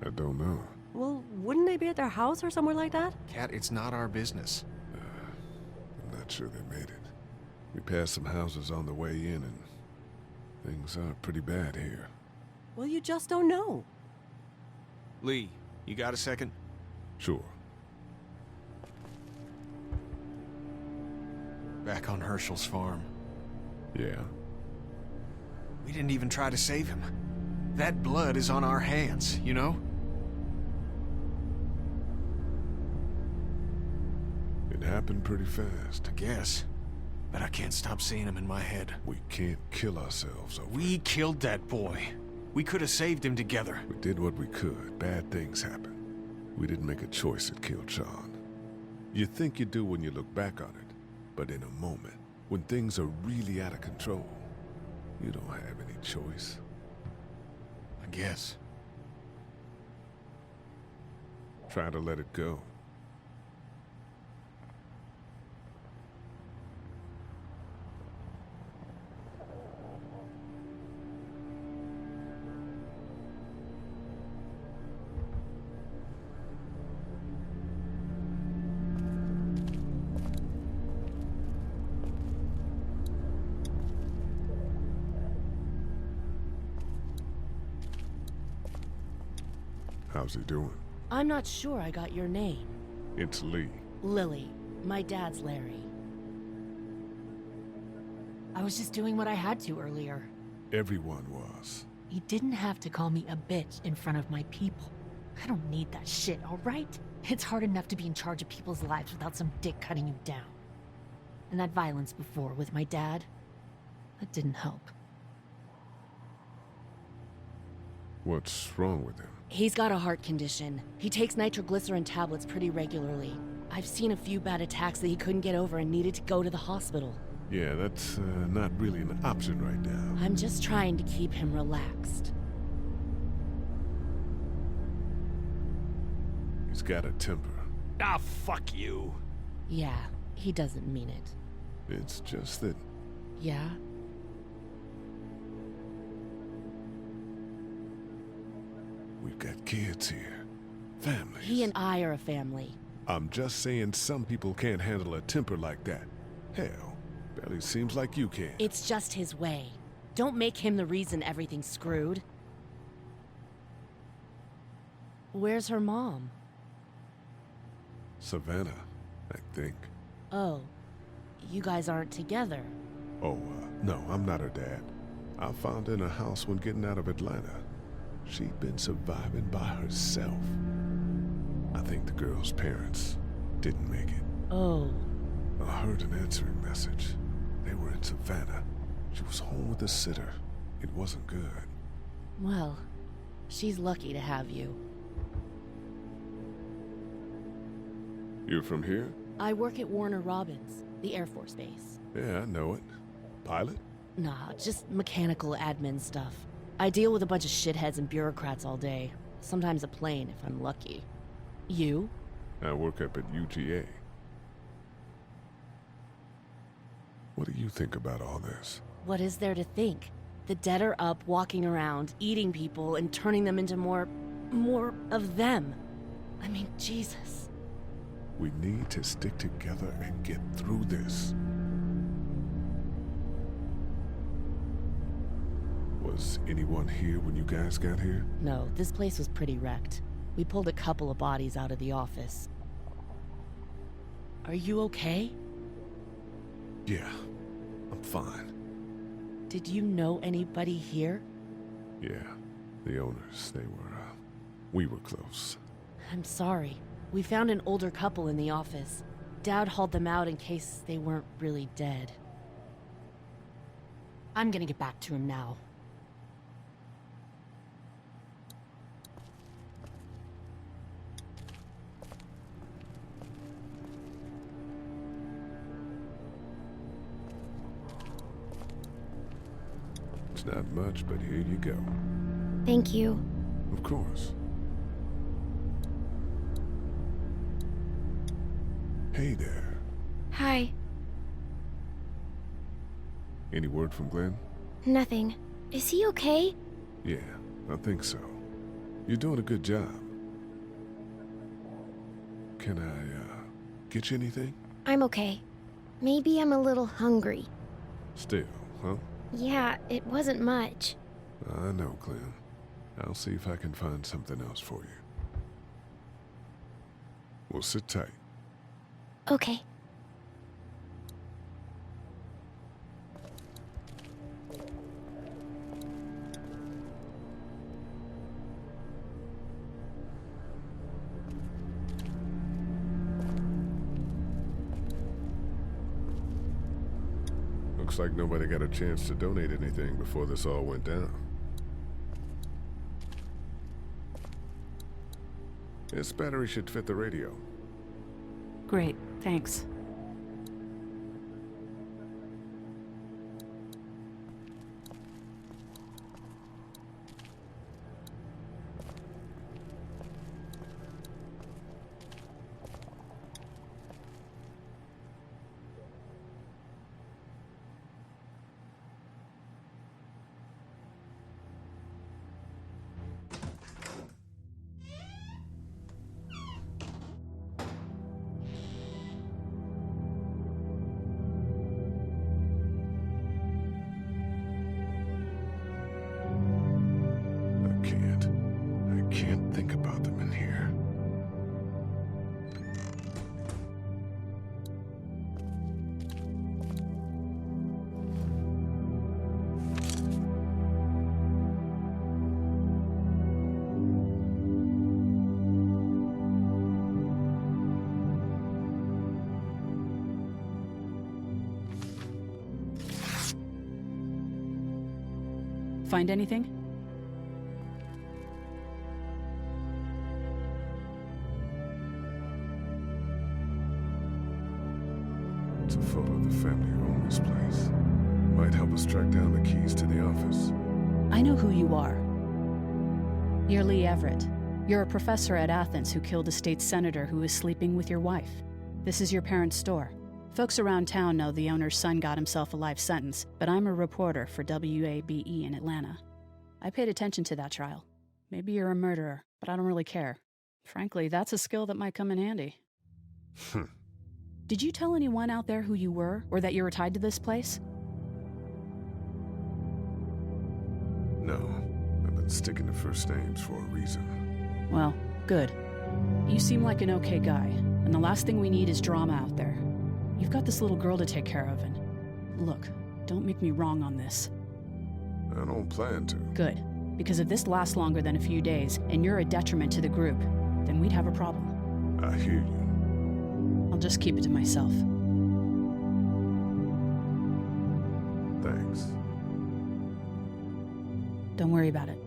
I don't know. Well, wouldn't they be at their house or somewhere like that? Cat, it's not our business. I'm not sure they made it. We passed some houses on the way in, and things are pretty bad here. Well, you just don't know. Lee, you got a second? Sure. Back on Herschel's farm. Yeah? We didn't even try to save him. That blood is on our hands, you know? It happened pretty fast. I guess. But I can't stop seeing him in my head. We can't kill ourselves over We killed that boy. We could have saved him together. We did what we could. Bad things happen. We didn't make a choice that killed Sean. You think you do when you look back on it, but in a moment, when things are really out of control, you don't have any choice. I guess. Try to let it go. How's he doing? I'm not sure I got your name. It's Lee. Lily. My dad's Larry. I was just doing what I had to earlier. Everyone was. You didn't have to call me a bitch in front of my people. I don't need that shit, alright? It's hard enough to be in charge of people's lives without some dick cutting you down. And that violence before with my dad, that didn't help. What's wrong with him? He's got a heart condition. He takes nitroglycerin tablets pretty regularly. I've seen a few bad attacks that he couldn't get over and needed to go to the hospital. Yeah, that's not really an option right now. I'm just trying to keep him relaxed. He's got a temper. Ah, fuck you. Yeah, he doesn't mean it. It's just that... Yeah? We've got kids here. Families. He and I are a family. I'm just saying some people can't handle a temper like that. Hell, barely seems like you can. It's just his way. Don't make him the reason everything's screwed. Where's her mom? Savannah, I think. Oh, you guys aren't together. Oh, no, I'm not her dad. I found her in a house when getting out of Atlanta. She'd been surviving by herself. I think the girl's parents didn't make it. Oh. I heard an answering message. They were in Savannah. She was home with a sitter. It wasn't good. Well, she's lucky to have you. You're from here? I work at Warner Robins, the Air Force Base. Yeah, I know it. Pilot? Nah, just mechanical admin stuff. I deal with a bunch of shitheads and bureaucrats all day. Sometimes a plane, if I'm lucky. You? I work up at UGA. What do you think about all this? What is there to think? The dead are up, walking around, eating people, and turning them into more of them. I mean, Jesus. We need to stick together and get through this. Was anyone here when you guys got here? No, this place was pretty wrecked. We pulled a couple of bodies out of the office. Are you okay? Yeah, I'm fine. Did you know anybody here? Yeah, the owners, we were close. I'm sorry. We found an older couple in the office. Dad hauled them out in case they weren't really dead. I'm gonna get back to him now. It's not much, but here you go. Thank you. Of course. Hey there. Hi. Any word from Glenn? Nothing. Is he okay? Yeah, I think so. You're doing a good job. Can I, get you anything? I'm okay. Maybe I'm a little hungry. Still, huh? Yeah, it wasn't much. I know, Glenn. I'll see if I can find something else for you. Well, sit tight. Okay. Looks like nobody got a chance to donate anything before this all went down. This battery should fit the radio. Great, thanks. I can't think about them in here. Find anything? It's a photo of the family who own this place. Might help us track down the keys to the office. I know who you are. You're Lee Everett. You're a professor at Athens who killed a state senator who was sleeping with your wife. This is your parents' store. Folks around town know the owner's son got himself a life sentence, but I'm a reporter for WABE in Atlanta. I paid attention to that trial. Maybe you're a murderer, but I don't really care. Frankly, that's a skill that might come in handy. Did you tell anyone out there who you were, or that you were tied to this place? No, I've been sticking to first names for a reason. Well, good. You seem like an okay guy, and the last thing we need is drama out there. You've got this little girl to take care of, and look, don't make me wrong on this. I don't plan to. Good, because if this lasts longer than a few days, and you're a detriment to the group, then we'd have a problem. I hear you. I'll just keep it to myself. Thanks. Don't worry about it.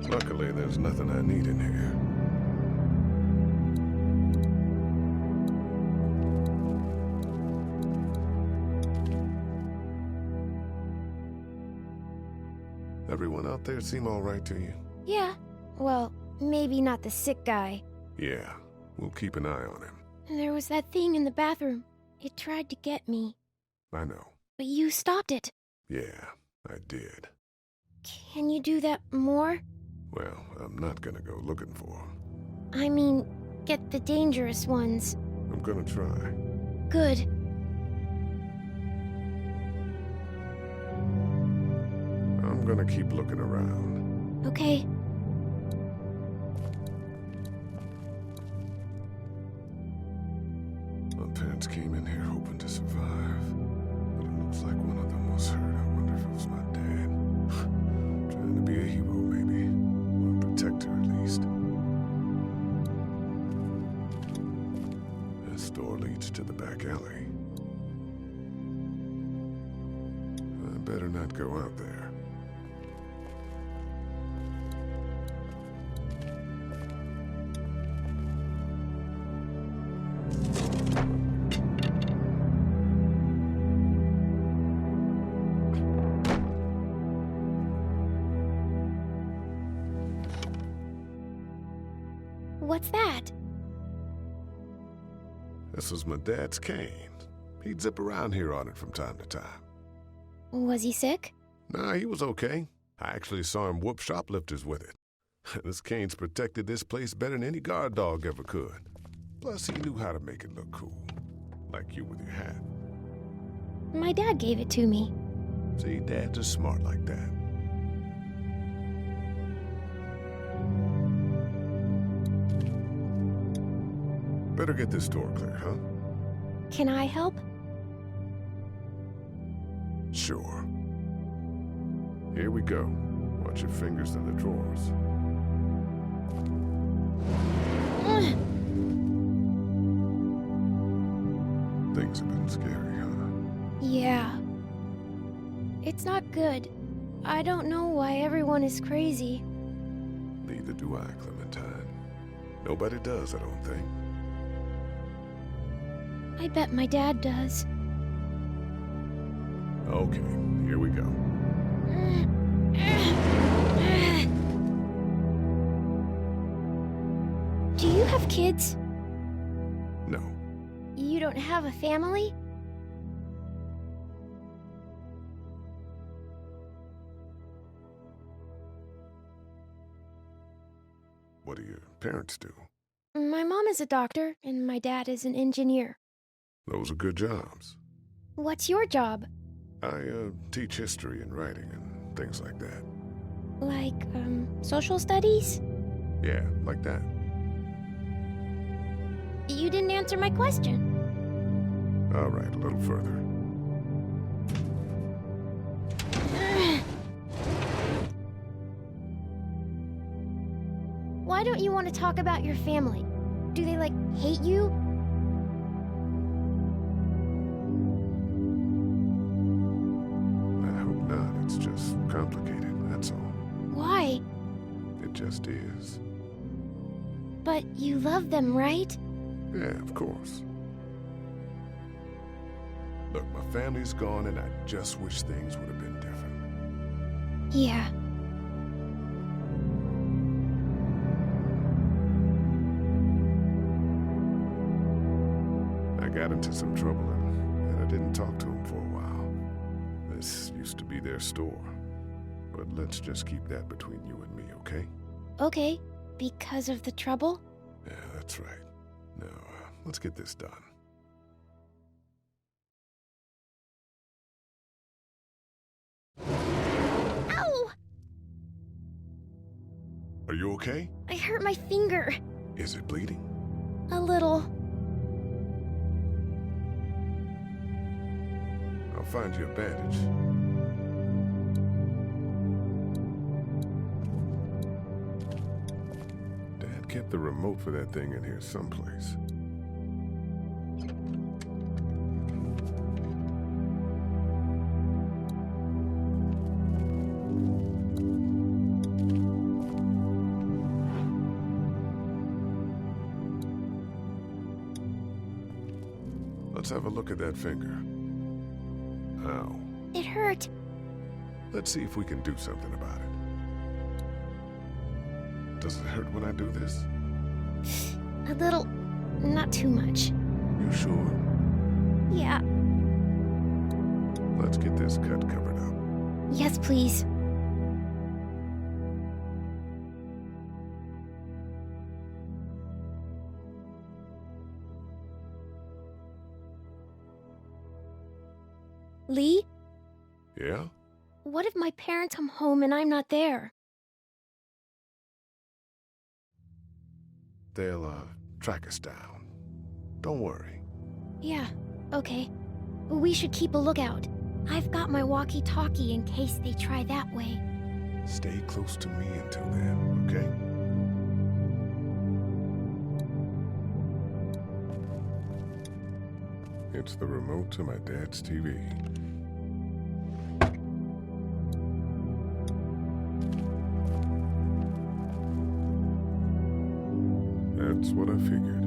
Luckily, there's nothing I need in here. Everyone out there seem all right to you? Yeah. Well, maybe not the sick guy. Yeah, we'll keep an eye on him. There was that thing in the bathroom. It tried to get me. I know. But you stopped it. Yeah, I did. Can you do that more? Well, I'm not gonna go looking for him. I mean, get the dangerous ones. I'm gonna try. Good. I'm gonna keep looking around. Okay. My parents came in here hoping to survive, but it looks like one of them was hurt. I wonder if it was my dad. Trying to be a hero, maybe. Or a protector, at least. This door leads to the back alley. I better not go out there. What's that? This was my dad's cane. He'd zip around here on it from time to time. Was he sick? Nah, he was okay. I actually saw him whoop shoplifters with it. This cane's protected this place better than any guard dog ever could. Plus, he knew how to make it look cool. Like you with your hat. My dad gave it to me. See, dads are smart like that. Better get this door clear, huh? Can I help? Sure. Here we go. Watch your fingers in the drawers. Things have been scary, huh? Yeah. It's not good. I don't know why everyone is crazy. Neither do I, Clementine. Nobody does, I don't think. I bet my dad does. Okay, here we go. Do you have kids? No. You don't have a family? What do your parents do? My mom is a doctor, and my dad is an engineer. Those are good jobs. What's your job? I teach history and writing and things like that. Like, social studies? Yeah, like that. You didn't answer my question. All right, a little further. Why don't you want to talk about your family? Do they, like, hate you? I hope not. It's just complicated, that's all. Why? It just is. But you love them, right? Yeah, of course. Look, my family's gone and I just wish things would have been different. Yeah. I got into some trouble and I didn't talk to him for a while. This used to be their store. But let's just keep that between you and me, okay? Okay, because of the trouble? Yeah, that's right. Now, let's get this done. Ow! Are you okay? I hurt my finger. Is it bleeding? A little. I'll find you a bandage. Dad kept the remote for that thing in here someplace. Let's have a look at that finger. Ow. It hurt. Let's see if we can do something about it. Does it hurt when I do this? A little. Not too much. You sure? Yeah. Let's get this cut covered up. Yes, please. Lee? Yeah? What if my parents come home and I'm not there? They'll, track us down. Don't worry. Yeah, okay. We should keep a lookout. I've got my walkie-talkie in case they try that way. Stay close to me until then, okay? It's the remote to my dad's TV. That's what I figured.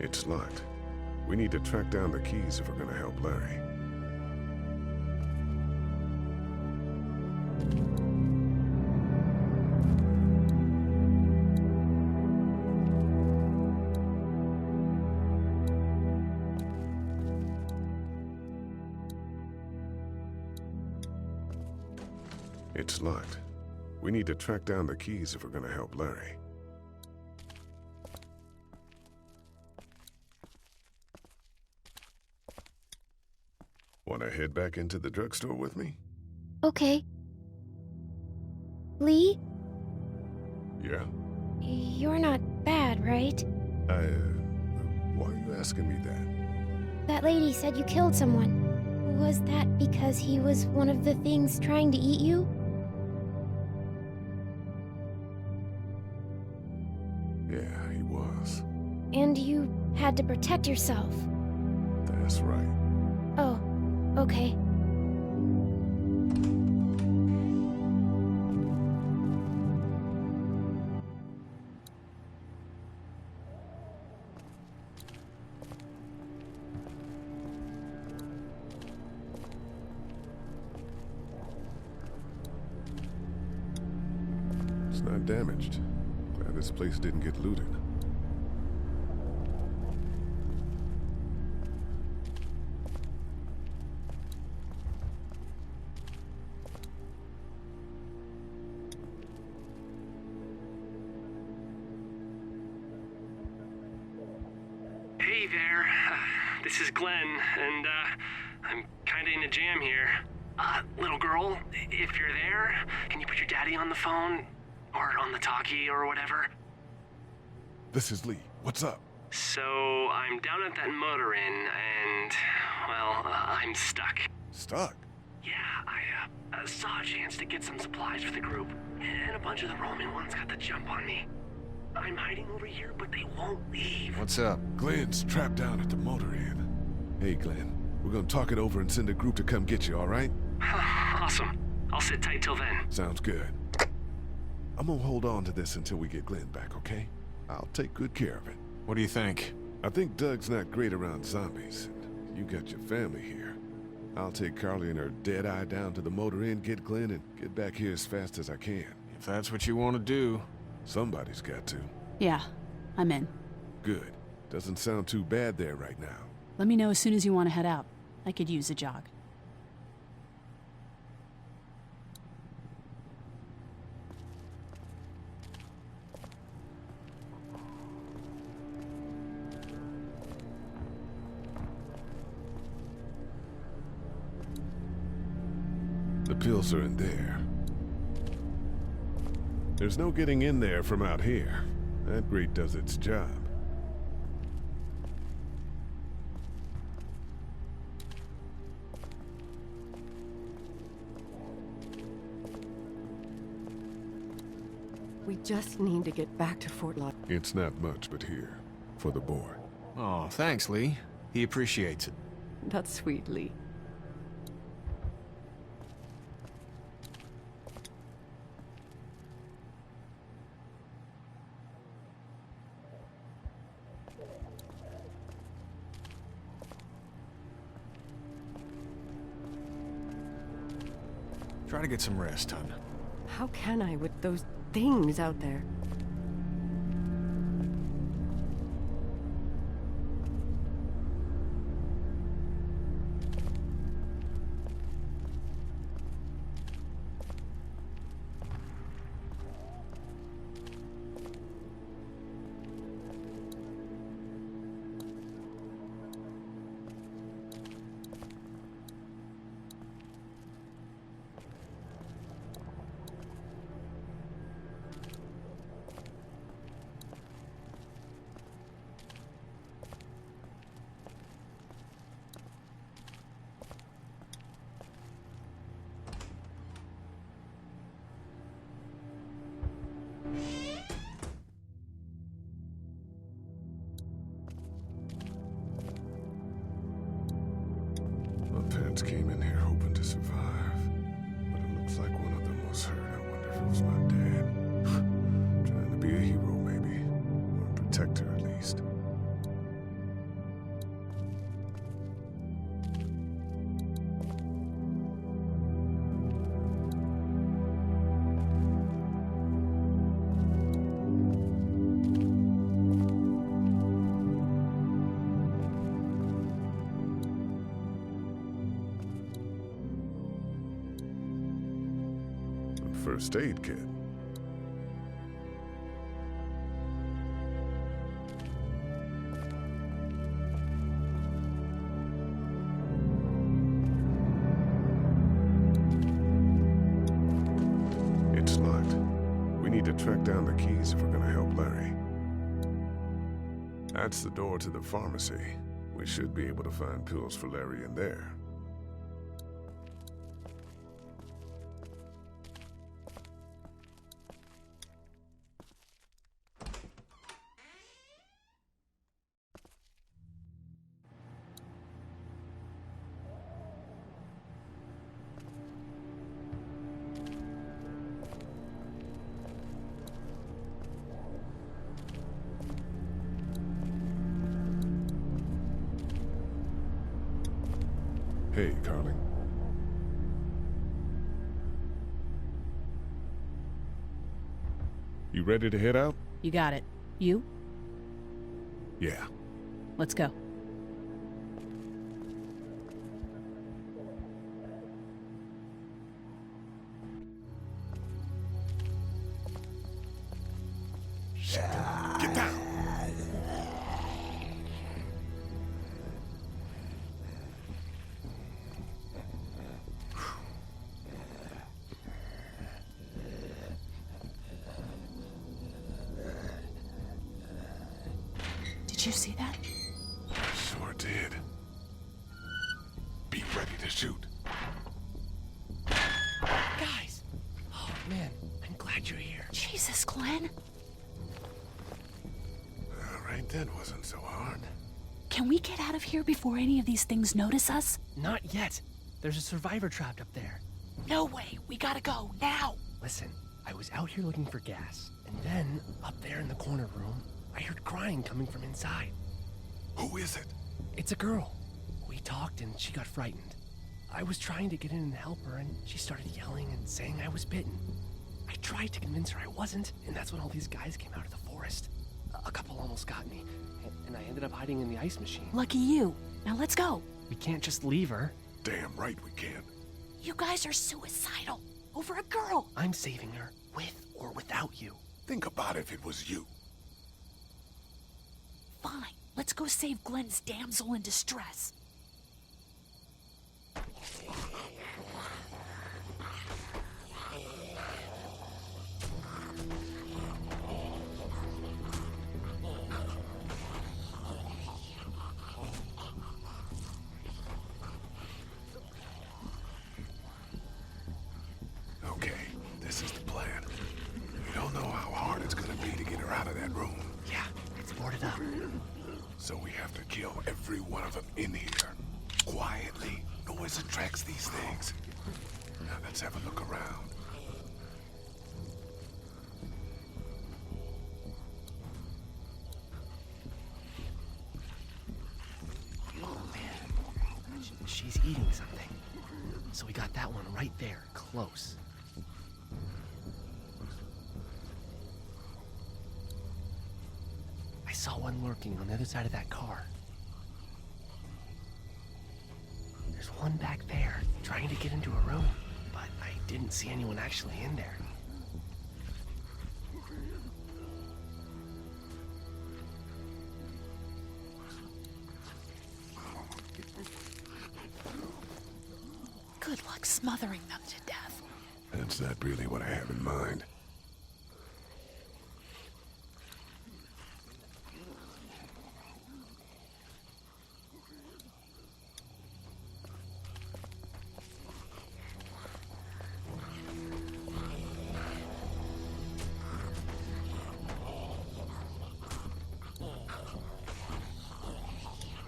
It's locked. We need to track down the keys if we're gonna help Larry. It's locked. We need to track down the keys if we're gonna help Larry. Wanna head back into the drugstore with me? Okay. Lee, Yeah? you're not bad, right? Why are you asking me that? That lady said you killed someone. Was that because he was one of the things trying to eat you? Yeah, he was. And you had to protect yourself. That's right. Oh, okay. It's not damaged. Glad this place didn't get looted. Hey there, this is Glenn, and I'm kinda in a jam here. Little girl, if you're there, can you put your daddy on the phone? Or on the talkie or whatever? This is Lee. What's up? So, I'm down at that motor inn, and, well, I'm stuck. Stuck? Yeah, I saw a chance to get some supplies for the group, and a bunch of the Roman ones got the jump on me. I'm hiding over here, but they won't leave. What's up? Glenn's trapped down at the motor inn. Hey, Glenn. We're gonna talk it over and send a group to come get you, all right? Awesome. I'll sit tight till then. Sounds good. I'm gonna hold on to this until we get Glenn back, okay? I'll take good care of it. What do you think? I think Doug's not great around zombies. You got your family here. I'll take Carly and her dead eye down to the motor inn, get Glenn, and get back here as fast as I can. If that's what you want to do. Somebody's got to. Yeah, I'm in. Good. Doesn't sound too bad there right now. Let me know as soon as you want to head out. I could use a jog. The pills are in there. There's no getting in there from out here. That grate does its job. We just need to get back to Fort Lauderdale. It's not much, but here, for the boy. Oh, thanks, Lee. He appreciates it. That's sweet, Lee. Try to get some rest, hon. How can I with those things out there? My parents came in here hoping to survive, but it looks like one of them was hurt. I wonder if it was my dad. Trying to be a hero, maybe. Or a protector, at least. first aid kit. It's locked. We need to track down the keys if we're gonna help Larry. That's the door to the pharmacy. We should be able to find pills for Larry in there. Hey, Carly. You ready to head out? You got it. You? Yeah. Let's go. Get down! Did you see that? Sure did. Be ready to shoot. Guys! Oh, man, I'm glad you're here. Jesus, Glenn. All right, that wasn't so hard. Can we get out of here before any of these things notice us? Not yet. There's a survivor trapped up there. No way. We gotta go, now. Listen, I was out here looking for gas, and then, up there in the corner room, I heard crying coming from inside. Who is it? It's a girl. We talked and she got frightened. I was trying to get in and help her, and she started yelling and saying I was bitten. I tried to convince her I wasn't, and that's when all these guys came out of the forest. A couple almost got me, and I ended up hiding in the ice machine. Lucky you. Now let's go. We can't just leave her. Damn right we can't. You guys are suicidal. Over a girl. I'm saving her, with or without you. Think about if it was you. Fine. Let's go save Glenn's damsel in distress. Okay, this is the plan. We don't know how hard it's gonna be to get her out of that room. Yeah, it's boarded up. So we have to kill every one of them in here. Quietly. Noise attracts these things. Now let's have a look around. Oh, man. She's eating something. So we got that one right there, close. I saw one lurking on the other side of that car. There's one back there, trying to get into a room, but I didn't see anyone actually in there. Good luck smothering them to death. That's not really what I have in mind.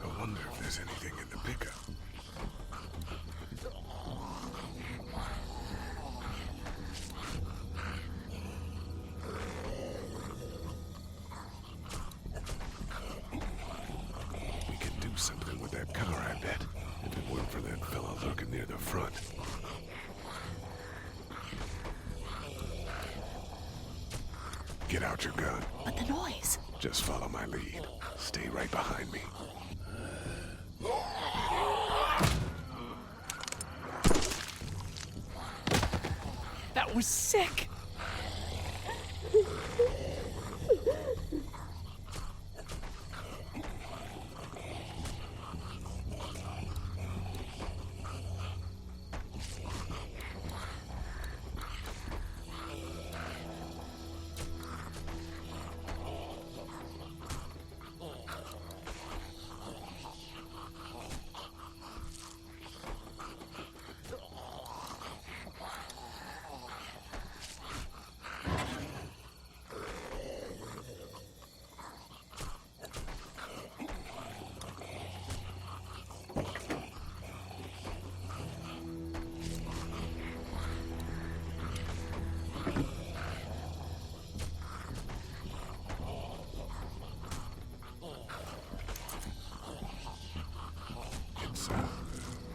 I wonder if there's anything in the pickup. We could do something with that car, I bet, if it weren't for that fella lurking near the front. Get out your gun. But the noise. Just follow my lead. Stay right behind me. That was sick!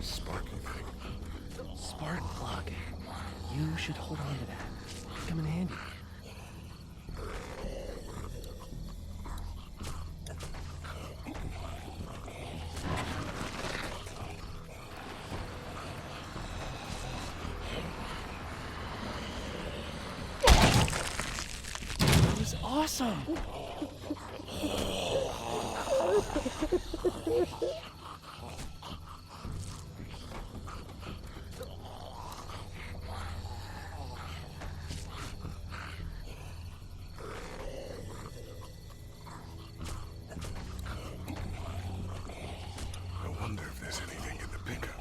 Sparky thing. Spark plug. You should hold on to that. It's come in handy. That was awesome! I wonder if there's anything in the pickup.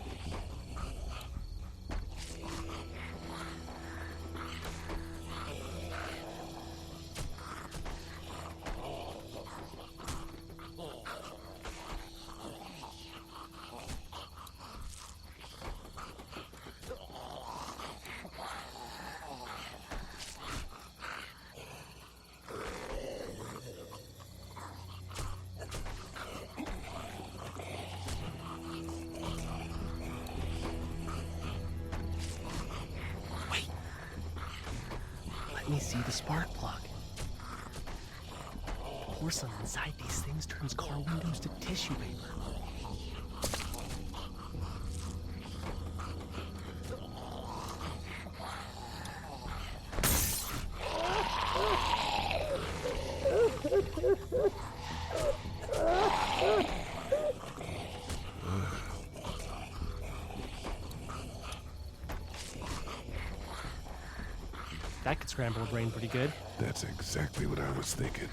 Let me see the spark plug. The porcelain inside these things turns car windows to tissue paper. That could scramble a brain pretty good. That's exactly what I was thinking.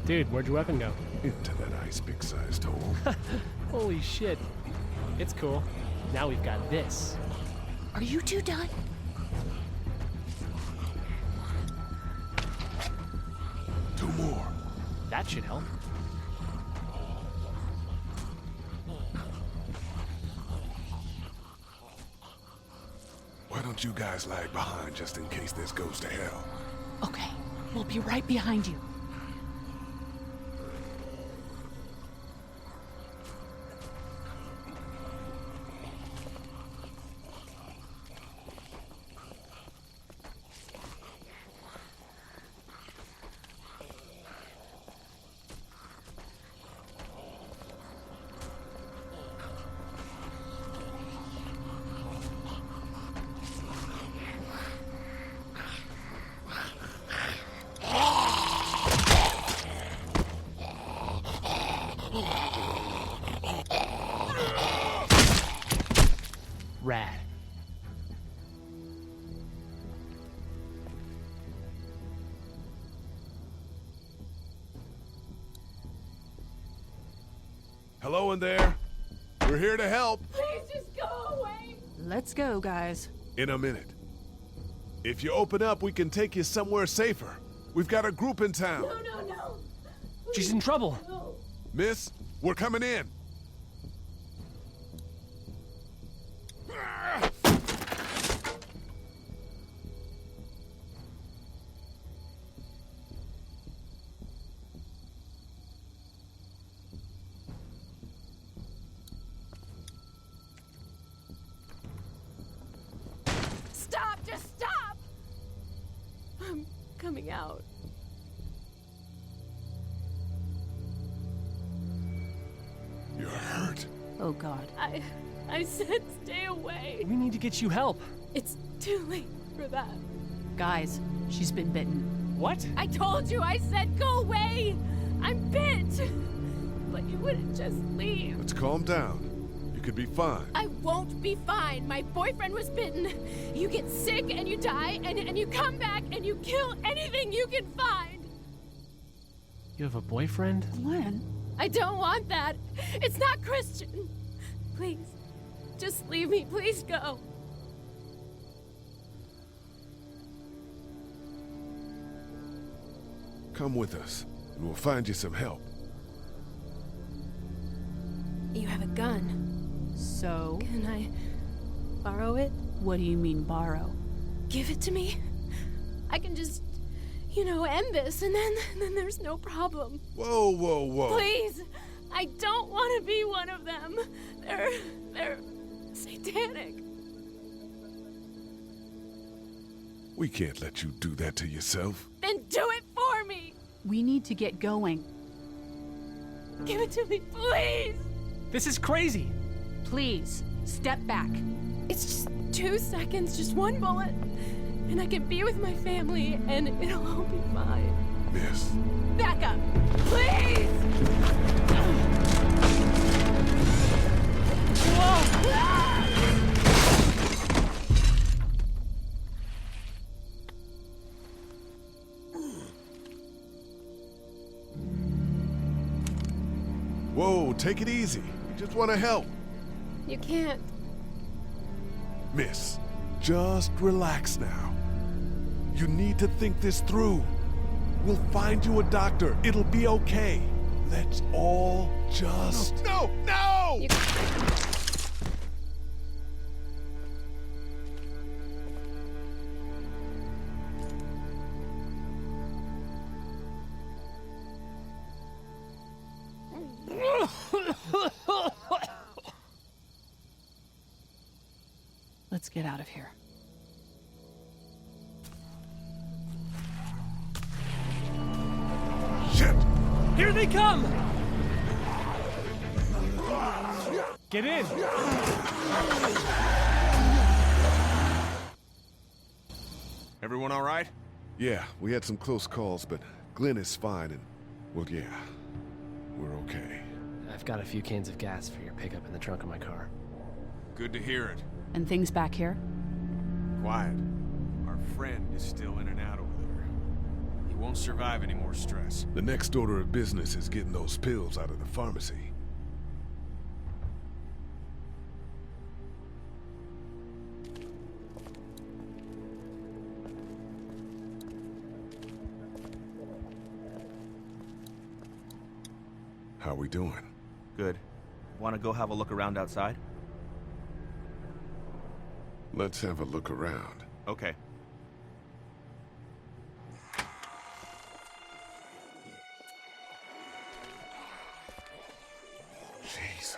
Dude, where'd your weapon go? Into that ice big-sized hole. Holy shit. It's cool. Now we've got this. Are you two done? Two more. That should help. Why don't you guys lag behind just in case this goes to hell? Okay, we'll be right behind you. Rad. Hello in there. We're here to help. Please just go away. Let's go, guys. In a minute. If you open up, we can take you somewhere safer. We've got a group in town. No. She's in trouble. No. Miss, we're coming in. Stop! Just stop! I'm coming out. You're hurt. Oh, God. I said stay away. We need to get you help. It's too late for that. Guys, she's been bitten. What? I told you, I said go away! I'm bit! But you wouldn't just leave. Let's calm down. You could be fine. I won't be fine. My boyfriend was bitten. You get sick and you die, and you come back and you kill anything you can find. You have a boyfriend? Glenn? I don't want that. It's not Christian. Please, just leave me. Please go. Come with us, and we'll find you some help. You have a gun. So? Can I borrow it? What do you mean, borrow? Give it to me. I can just, end this, and then there's no problem. Whoa. Please, I don't want to be one of them. They're satanic. We can't let you do that to yourself. Then do it for me. We need to get going. Give it to me, please. This is crazy. Please, step back. It's just 2 seconds, just one bullet, and I can be with my family, and it'll all be fine. Miss. Back up, please! Whoa! Whoa, take it easy. We just want to help. You can't. Miss, just relax now. You need to think this through. We'll find you a doctor. It'll be okay. Let's all just... No! Let's get out of here. Shit! Here they come! Get in! Everyone all right? Yeah, we had some close calls, but Glenn is fine, and, well, yeah, we're okay. I've got a few cans of gas for your pickup in the trunk of my car. Good to hear it. And things back here? Quiet. Our friend is still in and out over there. He won't survive any more stress. The next order of business is getting those pills out of the pharmacy. How we doing? Good. Want to go have a look around outside? Let's have a look around. Okay. Jesus.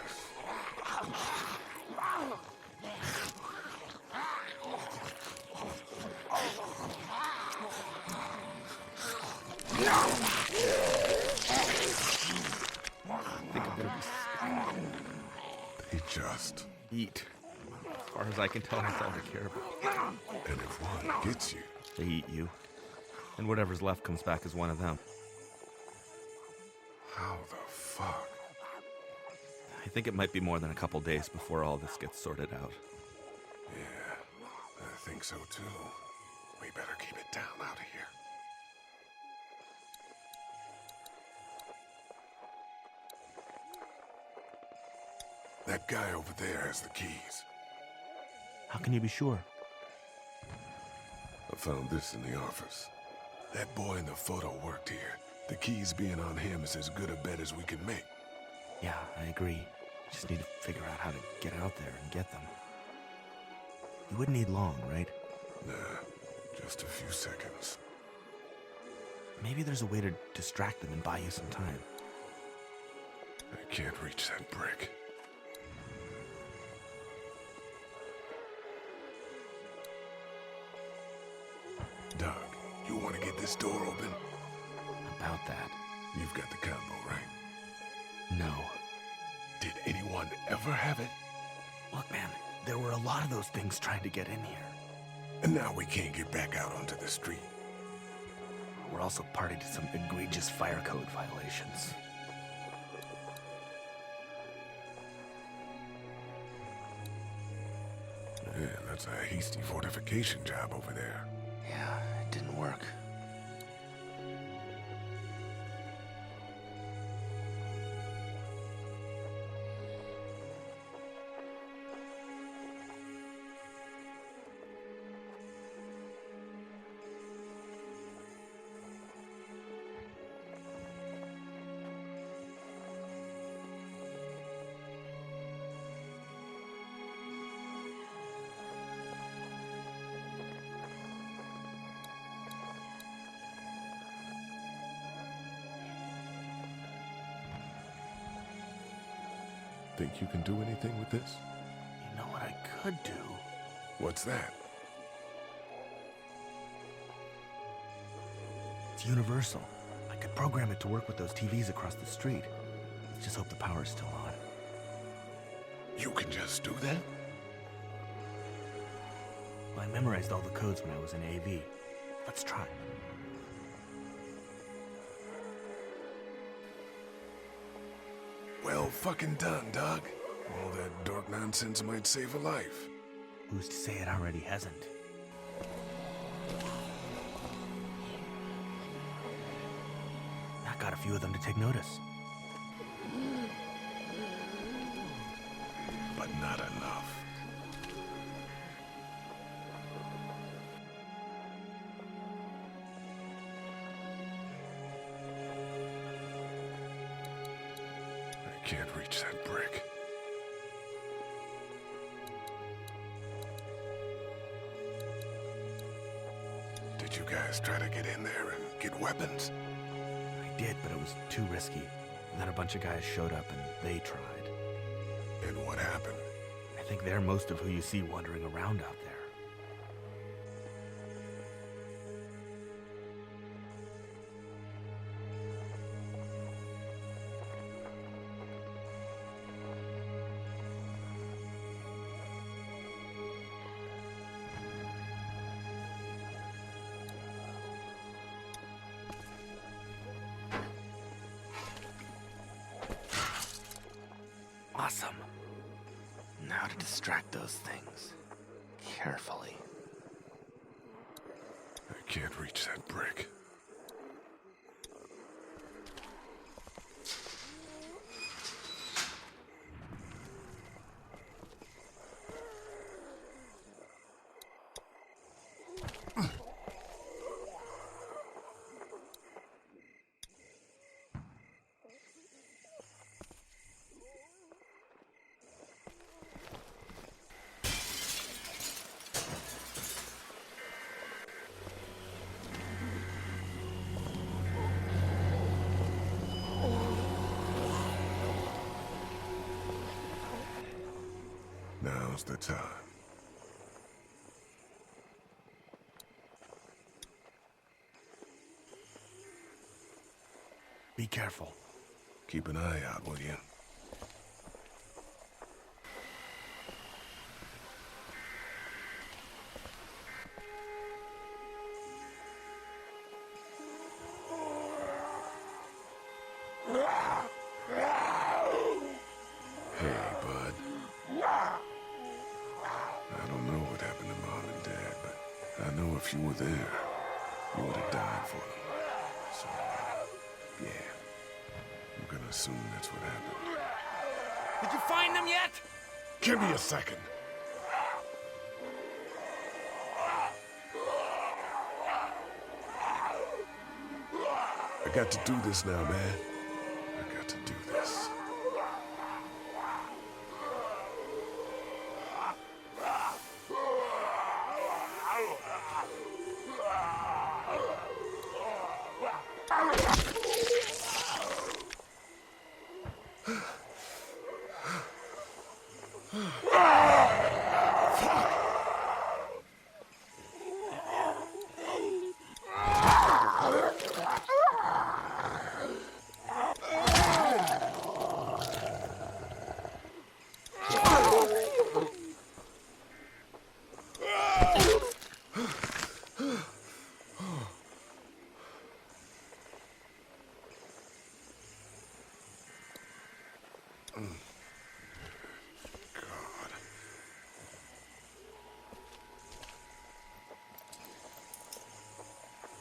Think of this. They just... Eat. As far as I can tell, that's all they care about. And if one gets you... They eat you. And whatever's left comes back as one of them. How the fuck? I think it might be more than a couple days before all this gets sorted out. Yeah, I think so too. We better keep it down out of here. That guy over there has the keys. How can you be sure? I found this in the office. That boy in the photo worked here. The keys being on him is as good a bet as we can make. Yeah, I agree. Just need to figure out how to get out there and get them. You wouldn't need long, right? Nah, just a few seconds. Maybe there's a way to distract them and buy you some time. I can't reach that brick. Doug, you want to get this door open? About that. You've got the combo, right? No. Did anyone ever have it? Look, man, there were a lot of those things trying to get in here. And now we can't get back out onto the street. We're also party to some egregious fire code violations. Yeah, that's a hasty fortification job over there. Yeah, it didn't work. Think you can do anything with this? You know what I could do? What's that? It's universal. I could program it to work with those TVs across the street. Let's just hope the power's still on. You can just do that? Well, I memorized all the codes when I was in AV. Let's try. Well fucking done, Doug. All that dork nonsense might save a life. Who's to say it already hasn't? That got a few of them to take notice. But not enough. I can't reach that brick. Did you guys try to get in there and get weapons? I did, but it was too risky. And then a bunch of guys showed up and they tried. And what happened? I think they're most of who you see wandering around out there. Awesome. Now to distract those things. Carefully. I can't reach that brick. Now's the time. Be careful. Keep an eye out, will you? If you were there, you would have died for them. So, yeah. I'm gonna assume that's what happened. Did you find them yet? Give me a second. I got to do this now, man. I got to do this.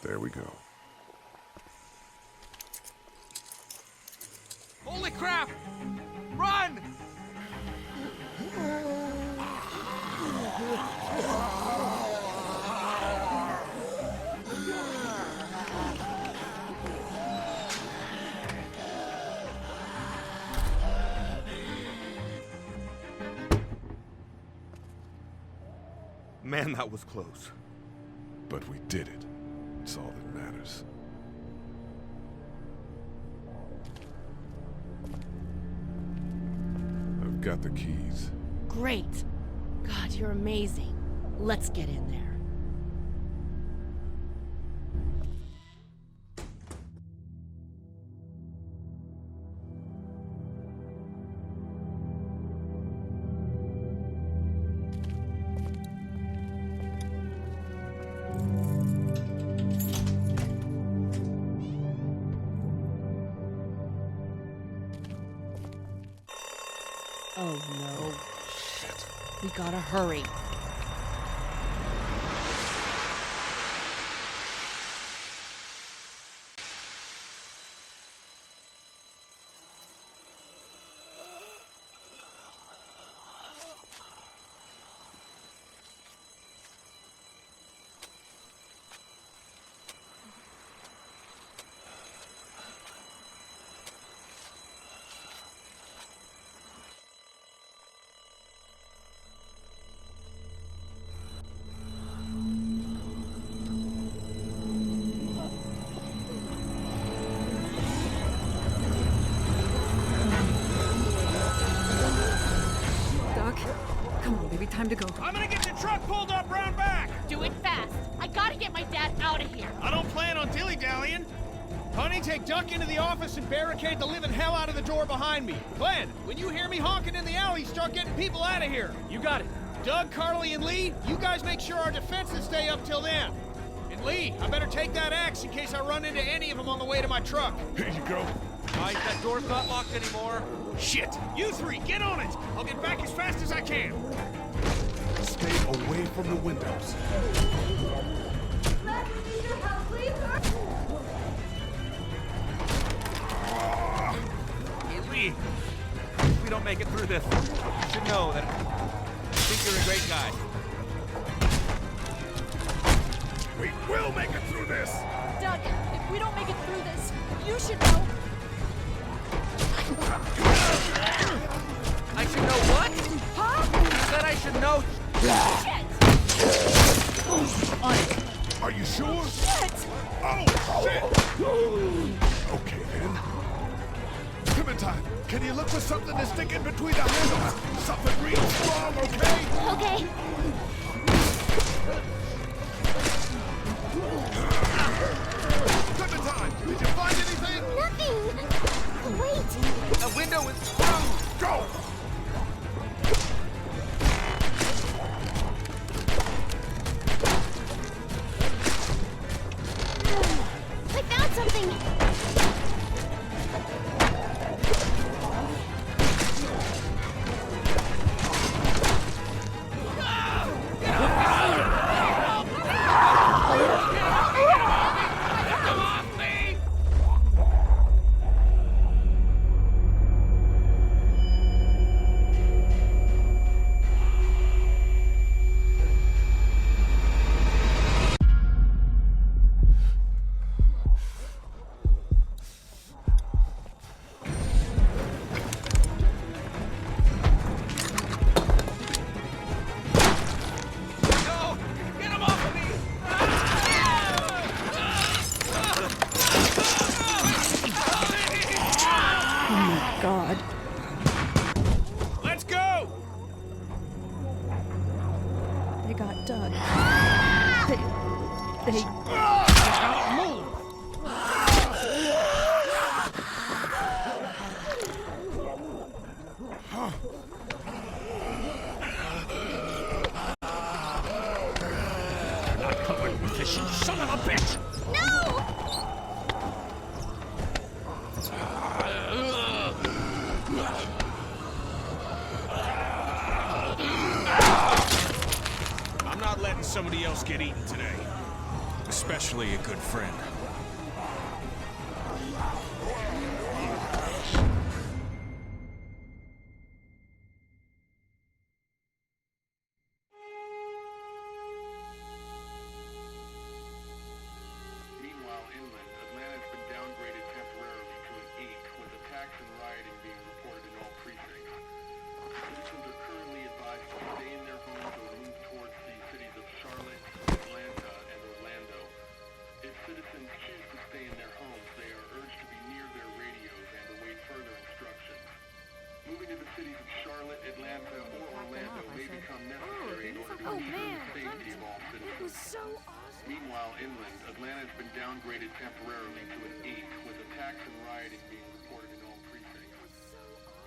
There we go. Holy crap! Run! Man, that was close. But we did it. It's all that matters. I've got the keys. Great. God, you're amazing. Let's get in there. Oh no. Shit. We gotta hurry. Time to go. I'm gonna get the truck pulled up round back! Do it fast. I gotta get my dad out of here. I don't plan on dilly-dallying. Honey, take Duck into the office and barricade the living hell out of the door behind me. Glenn, when you hear me honking in the alley, start getting people out of here. You got it. Doug, Carly, and Lee, you guys make sure our defenses stay up till then. And Lee, I better take that axe in case I run into any of them on the way to my truck. Here you go. Right, that door's not locked anymore. Shit! You three, get on it! I'll get back as fast as I can. Stay away from the windows. Hey, Lee. If we don't make it through this, you should know that I think you're a great guy. We will make it through this! Doug, if we don't make it through this, you should know. I should know what? Huh? You said I should know. Shit! Are you sure? Shit! Oh, shit! Okay, then. Clementine, can you look for something to stick in between the handles? Something real strong, okay? Okay. Clementine, did you find anything? Nothing. Wait. The window is through. Go! I found something. Doug. They... Move! You're not covered with this, you son of a bitch! No! I'm not letting somebody else get eaten today. Especially a good friend. Meanwhile, inland, Atlanta's been downgraded temporarily to an 8, with attacks and rioting being reported in all precincts. Citizens are currently advised to stay in their homes or move towards the cities of Charlotte, Atlanta, and Orlando. If citizens choose to stay in their homes, they are urged to be near their radios and await further instructions. Moving to the cities of Charlotte, Atlanta, or Orlando may become necessary in order to ensure the safety of all citizens. It was so awesome. Meanwhile, inland, Atlanta has been downgraded temporarily to an 8, with attacks and rioting being reported in all precincts.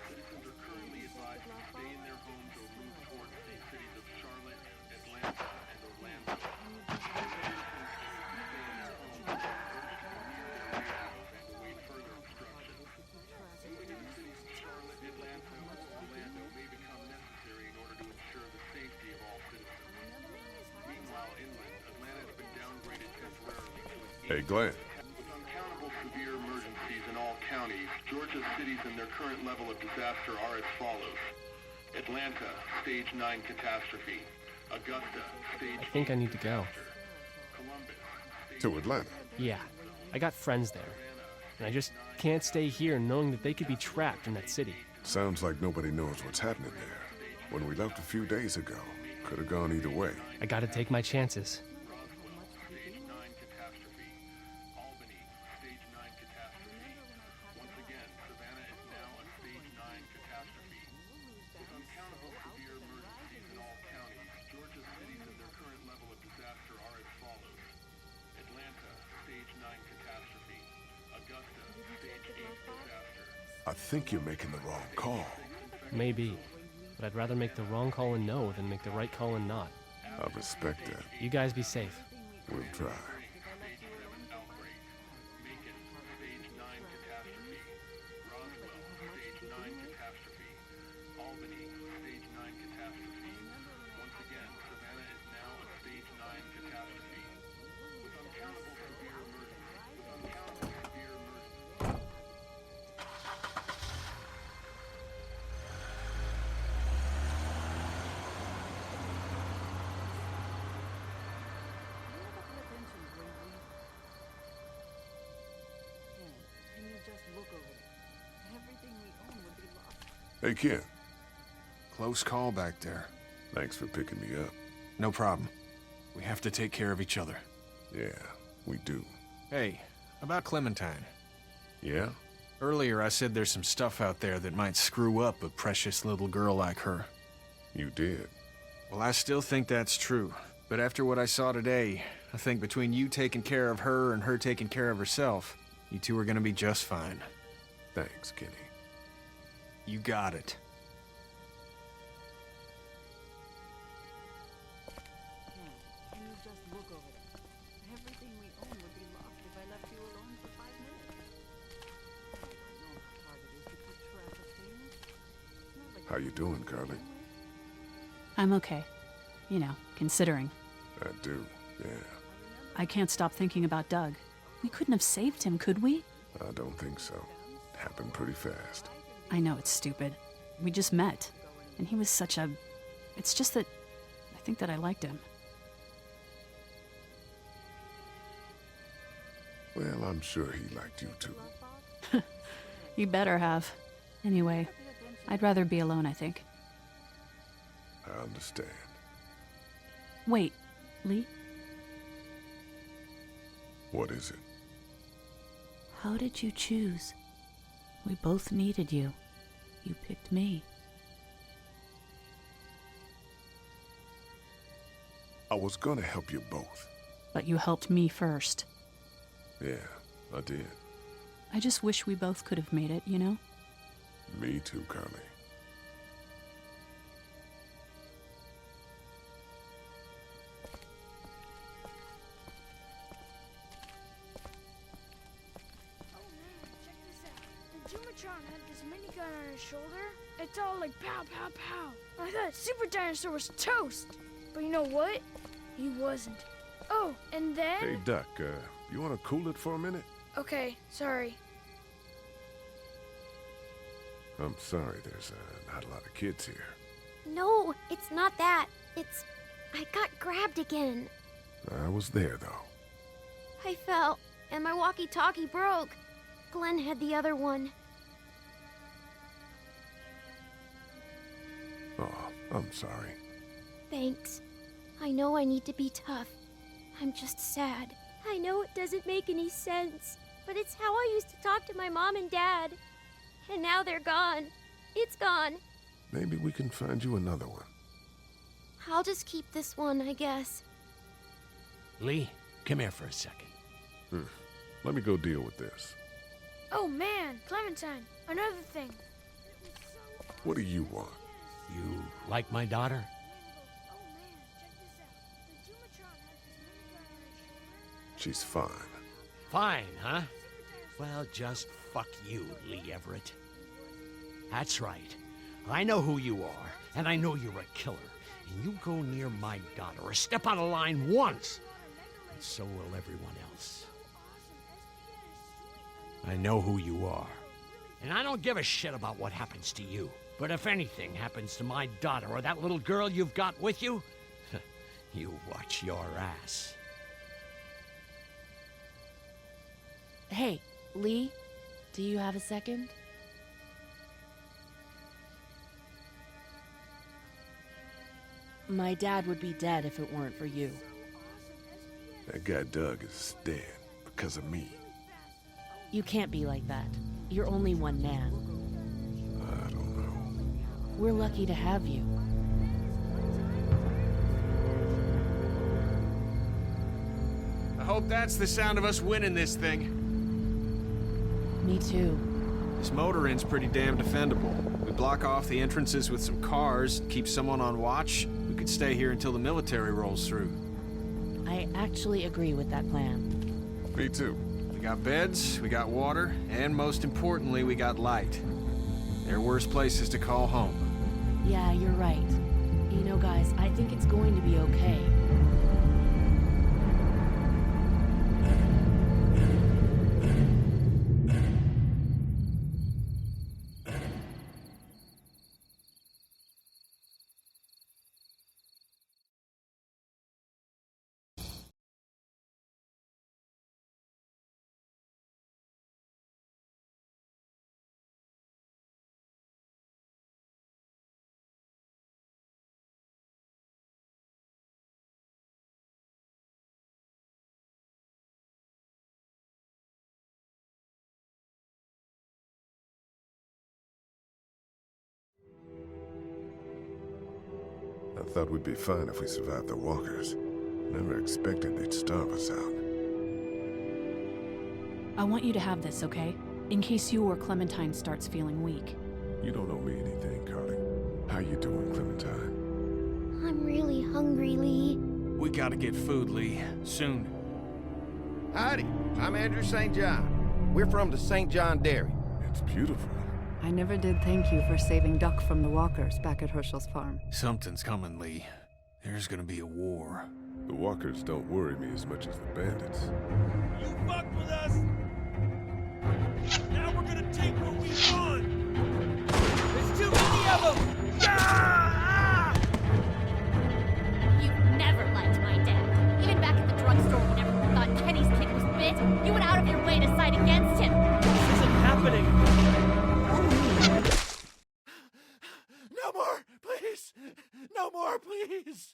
Citizens are currently advised to stay in their homes or move towards the cities of Charlotte, Atlanta, and Orlando. If citizens choose to stay in their homes, they are urged to be near their radios and await further instructions. Moving to the cities of Charlotte, Atlanta, or Orlando may become necessary in order to ensure the safety of all citizens. Meanwhile, inland, Atlanta has been downgraded temporarily to an 8. Hey, Glenn. With uncountable severe emergencies in all counties, Georgia's cities and their current level of disaster are as follows. Atlanta, Stage 9 catastrophe. Augusta, Stage I think I need to go. To Atlanta? Yeah, I got friends there. And I just can't stay here knowing that they could be trapped in that city. Sounds like nobody knows what's happening there. When we left a few days ago, could have gone either way. I gotta take my chances. Stage 9 catastrophe. Albany, Stage 9 catastrophe. Once again, Savannah is now a Stage 9 catastrophe. With uncountable severe emergencies in all counties, Georgia's cities and their current level of disaster are as follows. Atlanta, Stage 9 catastrophe. Augusta, Stage 8 disaster. I think you're making the wrong call. Maybe. But I'd rather make the wrong call and no than make the right call and not. I respect that. You guys be safe. We'll try. Stage 7 outbreak. Macon, Stage 9 catastrophe. Roswell, Stage 9 catastrophe. Albany, Stage 9 catastrophe. Once again, Savannah is now a Stage 9 catastrophe. With uncountable severe emergencies. Hey, Ken. Close call back there. Thanks for picking me up. No problem. We have to take care of each other. Yeah, we do. Hey, about Clementine. Yeah? Earlier I said there's some stuff out there that might screw up a precious little girl like her. You did. Well, I still think that's true. But after what I saw today, I think between you taking care of her and her taking care of herself, you two are gonna be just fine. Thanks, Kenny. You got it. Can you just look over there? Everything we own would be lost if I left you alone for 5 minutes. I don't know how hard it is to keep track of things. How you doing, Carly? I'm okay. You know, considering. I do, yeah. I can't stop thinking about Doug. We couldn't have saved him, could we? I don't think so. It happened pretty fast. I know it's stupid. We just met. And he was such a... It's just that... I think that I liked him. Well, I'm sure he liked you too. You better have. Anyway, I'd rather be alone, I think. I understand. Wait, Lee? What is it? How did you choose? We both needed you. You picked me. I was gonna help you both. But you helped me first. Yeah, I did. I just wish we both could have made it, you know? Me too, Carly. Jumatron had this minigun on his shoulder. It's all like pow, pow, pow. I thought Super Dinosaur was toast. But you know what? He wasn't. Oh, and then... Hey, Duck, you wanna cool it for a minute? Okay, sorry. I'm sorry, there's not a lot of kids here. No, it's not that. It's... I got grabbed again. I was there, though. I fell, and my walkie-talkie broke. Glenn had the other one. Oh, I'm sorry. Thanks. I know I need to be tough. I'm just sad. I know it doesn't make any sense, but it's how I used to talk to my mom and dad. And now they're gone. It's gone. Maybe we can find you another one. I'll just keep this one, I guess. Lee, come here for a second. Let me go deal with this. Oh man, Clementine, another thing. What do you want? You like my daughter? She's fine. Fine, huh? Well, just fuck you, Lee Everett. That's right. I know who you are, and I know you're a killer. And you go near my daughter or step out of line once, and so will everyone else. I know who you are. And I don't give a shit about what happens to you. But if anything happens to my daughter or that little girl you've got with you, you watch your ass. Hey, Lee, do you have a second? My dad would be dead if it weren't for you. That guy Doug is dead because of me. You can't be like that. You're only one man. I don't know. We're lucky to have you. I hope that's the sound of us winning this thing. Me too. This motor inn's pretty damn defendable. We block off the entrances with some cars, keep someone on watch. We could stay here until the military rolls through. I actually agree with that plan. Me too. We got beds, we got water, and most importantly, we got light. There are worse places to call home. Yeah, you're right. You know, guys, I think it's going to be okay. I thought we'd be fine if we survived the walkers. Never expected they'd starve us out. I want you to have this, okay? In case you or Clementine starts feeling weak. You don't owe me anything, Carly. How you doing, Clementine? I'm really hungry, Lee. We gotta get food, Lee. Soon. Howdy, I'm Andrew St. John. We're from the St. John Dairy. It's beautiful. I never did thank you for saving Duck from the walkers back at Herschel's farm. Something's coming, Lee. There's gonna be a war. The walkers don't worry me as much as the bandits. You fucked with us! Now we're gonna take what we want! There's too many of them! You've never liked my dad. Even back at the drugstore when everyone thought Kenny's kid was bit, you went out of your way to side against him. This isn't happening! No more, please! No more, please!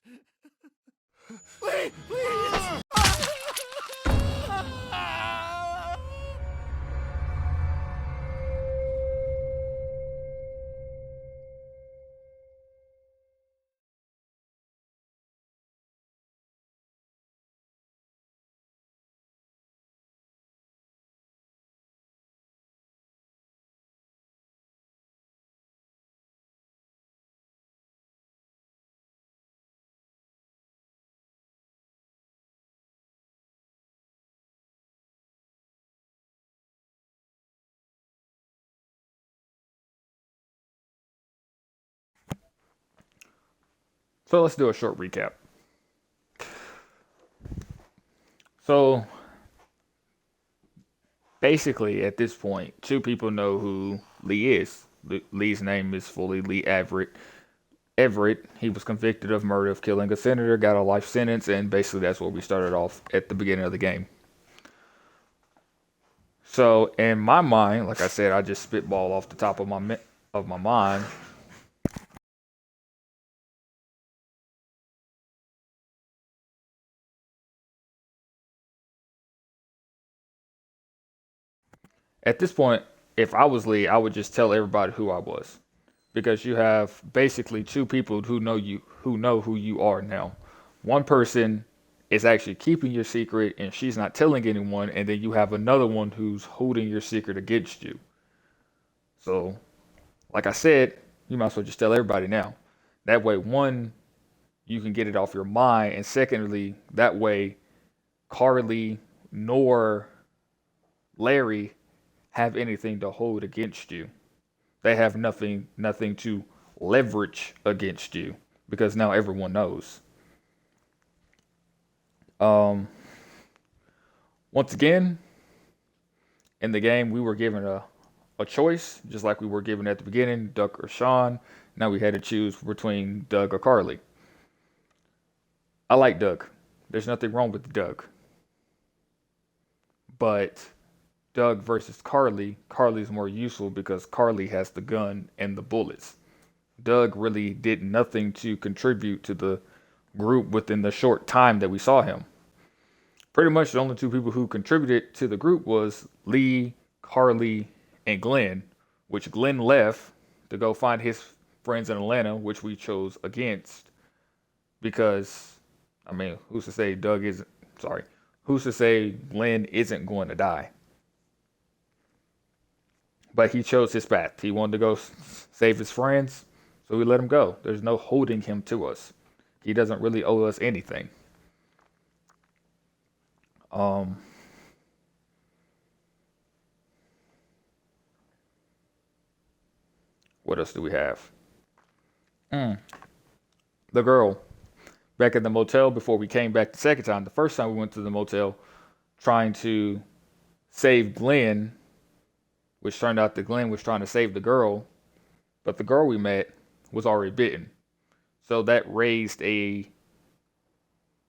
Lee, please! So let's do a short recap. So basically, at this point, two people know who Lee is. Lee's name is fully Lee Everett. He was convicted of murder of killing a senator, got a life sentence, and basically that's where we started off at the beginning of the game. So in my mind, like I said, I just spitball off the top of my mind. At this point, if I was Lee, I would just tell everybody who I was, because you have basically two people who know who you are now. One person is actually keeping your secret and she's not telling anyone, and then you have another one who's holding your secret against you. So, like I said, you might as well just tell everybody now. That way, one, you can get it off your mind, and secondly, that way, Carly nor Larry have anything to hold against you. They have nothing to leverage against you because now everyone knows. Once again, in the game, we were given a choice, just like we were given at the beginning, Doug or Sean. Now we had to choose between Doug or Carly. I like Doug. There's nothing wrong with Doug. But Doug versus Carly, Carly's more useful because Carly has the gun and the bullets. Doug really did nothing to contribute to the group within the short time that we saw him. Pretty much the only two people who contributed to the group was Lee, Carly, and Glenn, which Glenn left to go find his friends in Atlanta, which we chose against because, I mean, who's to say who's to say Glenn isn't going to die? But he chose his path. He wanted to go save his friends, so we let him go. There's no holding him to us. He doesn't really owe us anything. What else do we have? The girl back in the motel before we came back the second time. The first time we went to the motel trying to save Glenn, which turned out that Glenn was trying to save the girl, but the girl we met was already bitten. So that raised a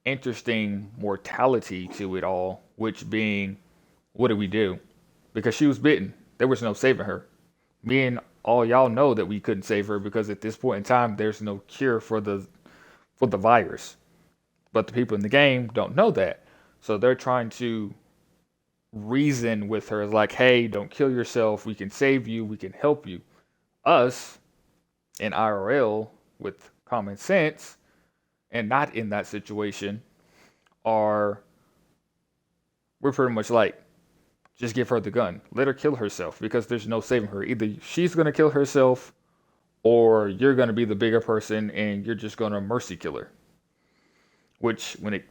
interesting mortality to it all, which being, what do we do? Because she was bitten. There was no saving her. Me and all y'all know that we couldn't save her because at this point in time, there's no cure for the virus. But the people in the game don't know that. So they're trying to reason with her like, hey, don't kill yourself. We can save you. We can help you. Us in IRL with common sense and not in that situation we're pretty much like, just give her the gun. Let her kill herself because there's no saving her. Either she's going to kill herself or you're going to be the bigger person and you're just going to mercy kill her. Which, when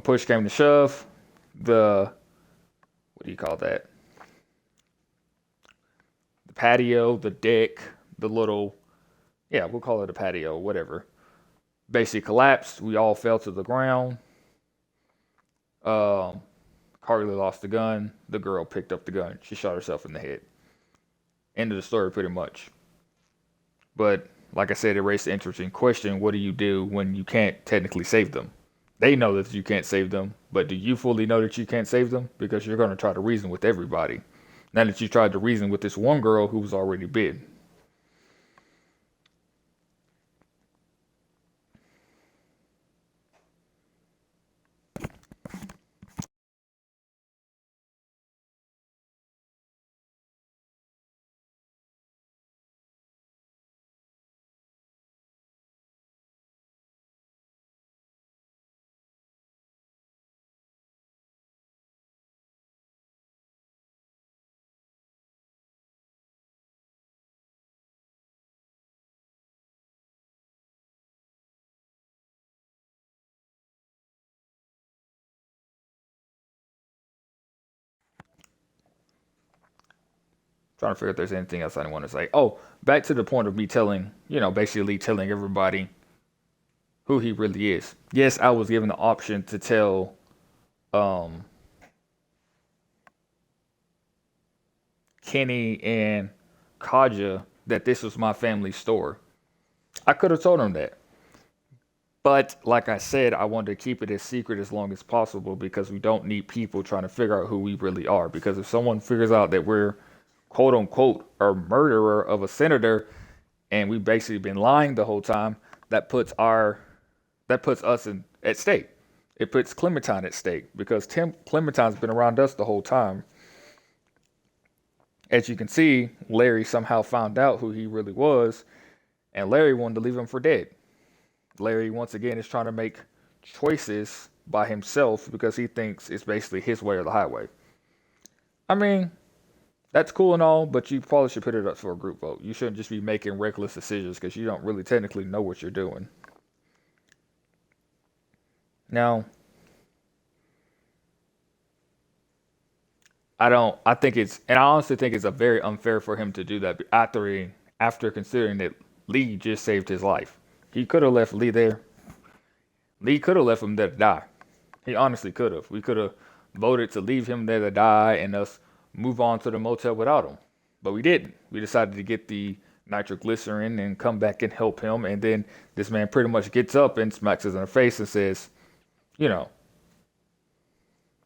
push came to shove, what do you call that? The patio, the deck, we'll call it a patio, whatever. Basically collapsed. We all fell to the ground. Carly lost the gun. The girl picked up the gun. She shot herself in the head. End of the story, pretty much. But like I said, it raised an interesting question. What do you do when you can't technically save them? They know that you can't save them, but do you fully know that you can't save them? Because you're going to try to reason with everybody. Now that you tried to reason with this one girl who was already bitten. Trying to figure if there's anything else I want to say. Oh, back to the point of me basically telling everybody who he really is. Yes, I was given the option to tell Kenny and Kaja that this was my family store. I could have told them that. But like I said, I wanted to keep it as secret as long as possible because we don't need people trying to figure out who we really are. Because if someone figures out that we're quote unquote a murderer of a senator and we've basically been lying the whole time, that puts us at stake. It puts Clementine at stake because Clementine's been around us the whole time. As you can see, Larry somehow found out who he really was, and Larry wanted to leave him for dead. Larry, once again, is trying to make choices by himself because he thinks it's basically his way or the highway. I mean, that's cool and all, but you probably should put it up for a group vote. You shouldn't just be making reckless decisions because you don't really technically know what you're doing. Now, I honestly think it's a very unfair for him to do that after considering that Lee just saved his life. He could have left Lee there. Lee could have left him there to die. He honestly could have. We could have voted to leave him there to die and us move on to the motel without him. But we didn't. We decided to get the nitroglycerin and come back and help him. And then this man pretty much gets up and smacks us in the face and says, you know,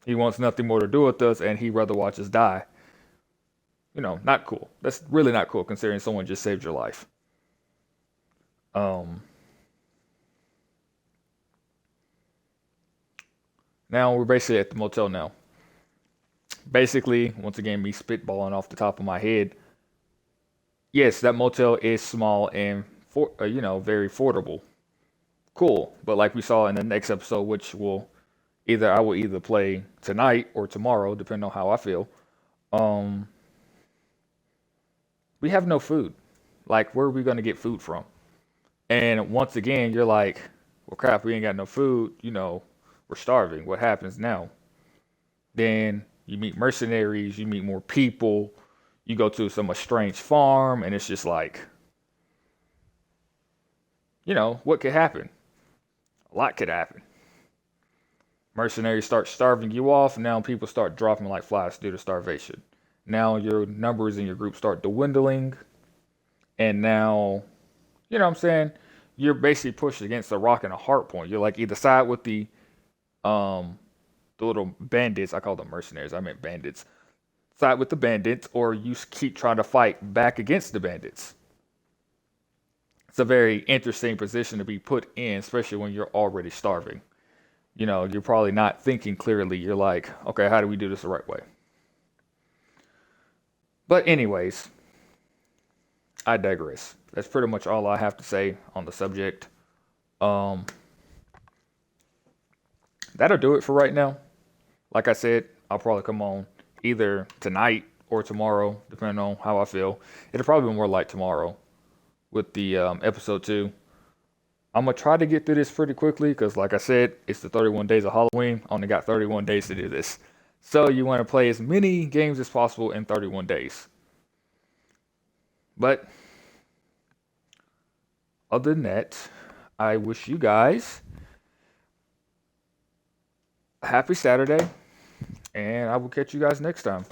he wants nothing more to do with us and he'd rather watch us die. You know, not cool. That's really not cool considering someone just saved your life. Now we're basically at the motel now. Basically, once again, me spitballing off the top of my head. Yes, that motel is small and very affordable. Cool, but like we saw in the next episode, which I will either play tonight or tomorrow, depending on how I feel. We have no food. Like, where are we gonna get food from? And once again, you're like, well, crap, we ain't got no food. We're starving. What happens now? Then you meet mercenaries, you meet more people, you go to some strange farm, and it's just like, what could happen? A lot could happen. Mercenaries start starving you off, and now people start dropping like flies due to starvation. Now your numbers in your group start dwindling, and now, you know what I'm saying? You're basically pushed against a rock and a hard point. You're like either side with the little bandits. I call them mercenaries. I meant bandits. Side with the bandits, or you keep trying to fight back against the bandits. It's a very interesting position to be put in, especially when you're already starving. You're probably not thinking clearly. You're like, okay, how do we do this the right way? But anyways, I digress. That's pretty much all I have to say on the subject. That'll do it for right now. Like I said, I'll probably come on either tonight or tomorrow, depending on how I feel. It'll probably be more like tomorrow with the episode 2. I'm going to try to get through this pretty quickly because, like I said, it's the 31 days of Halloween. I only got 31 days to do this. So you want to play as many games as possible in 31 days. But other than that, I wish you guys a happy Saturday, and I will catch you guys next time.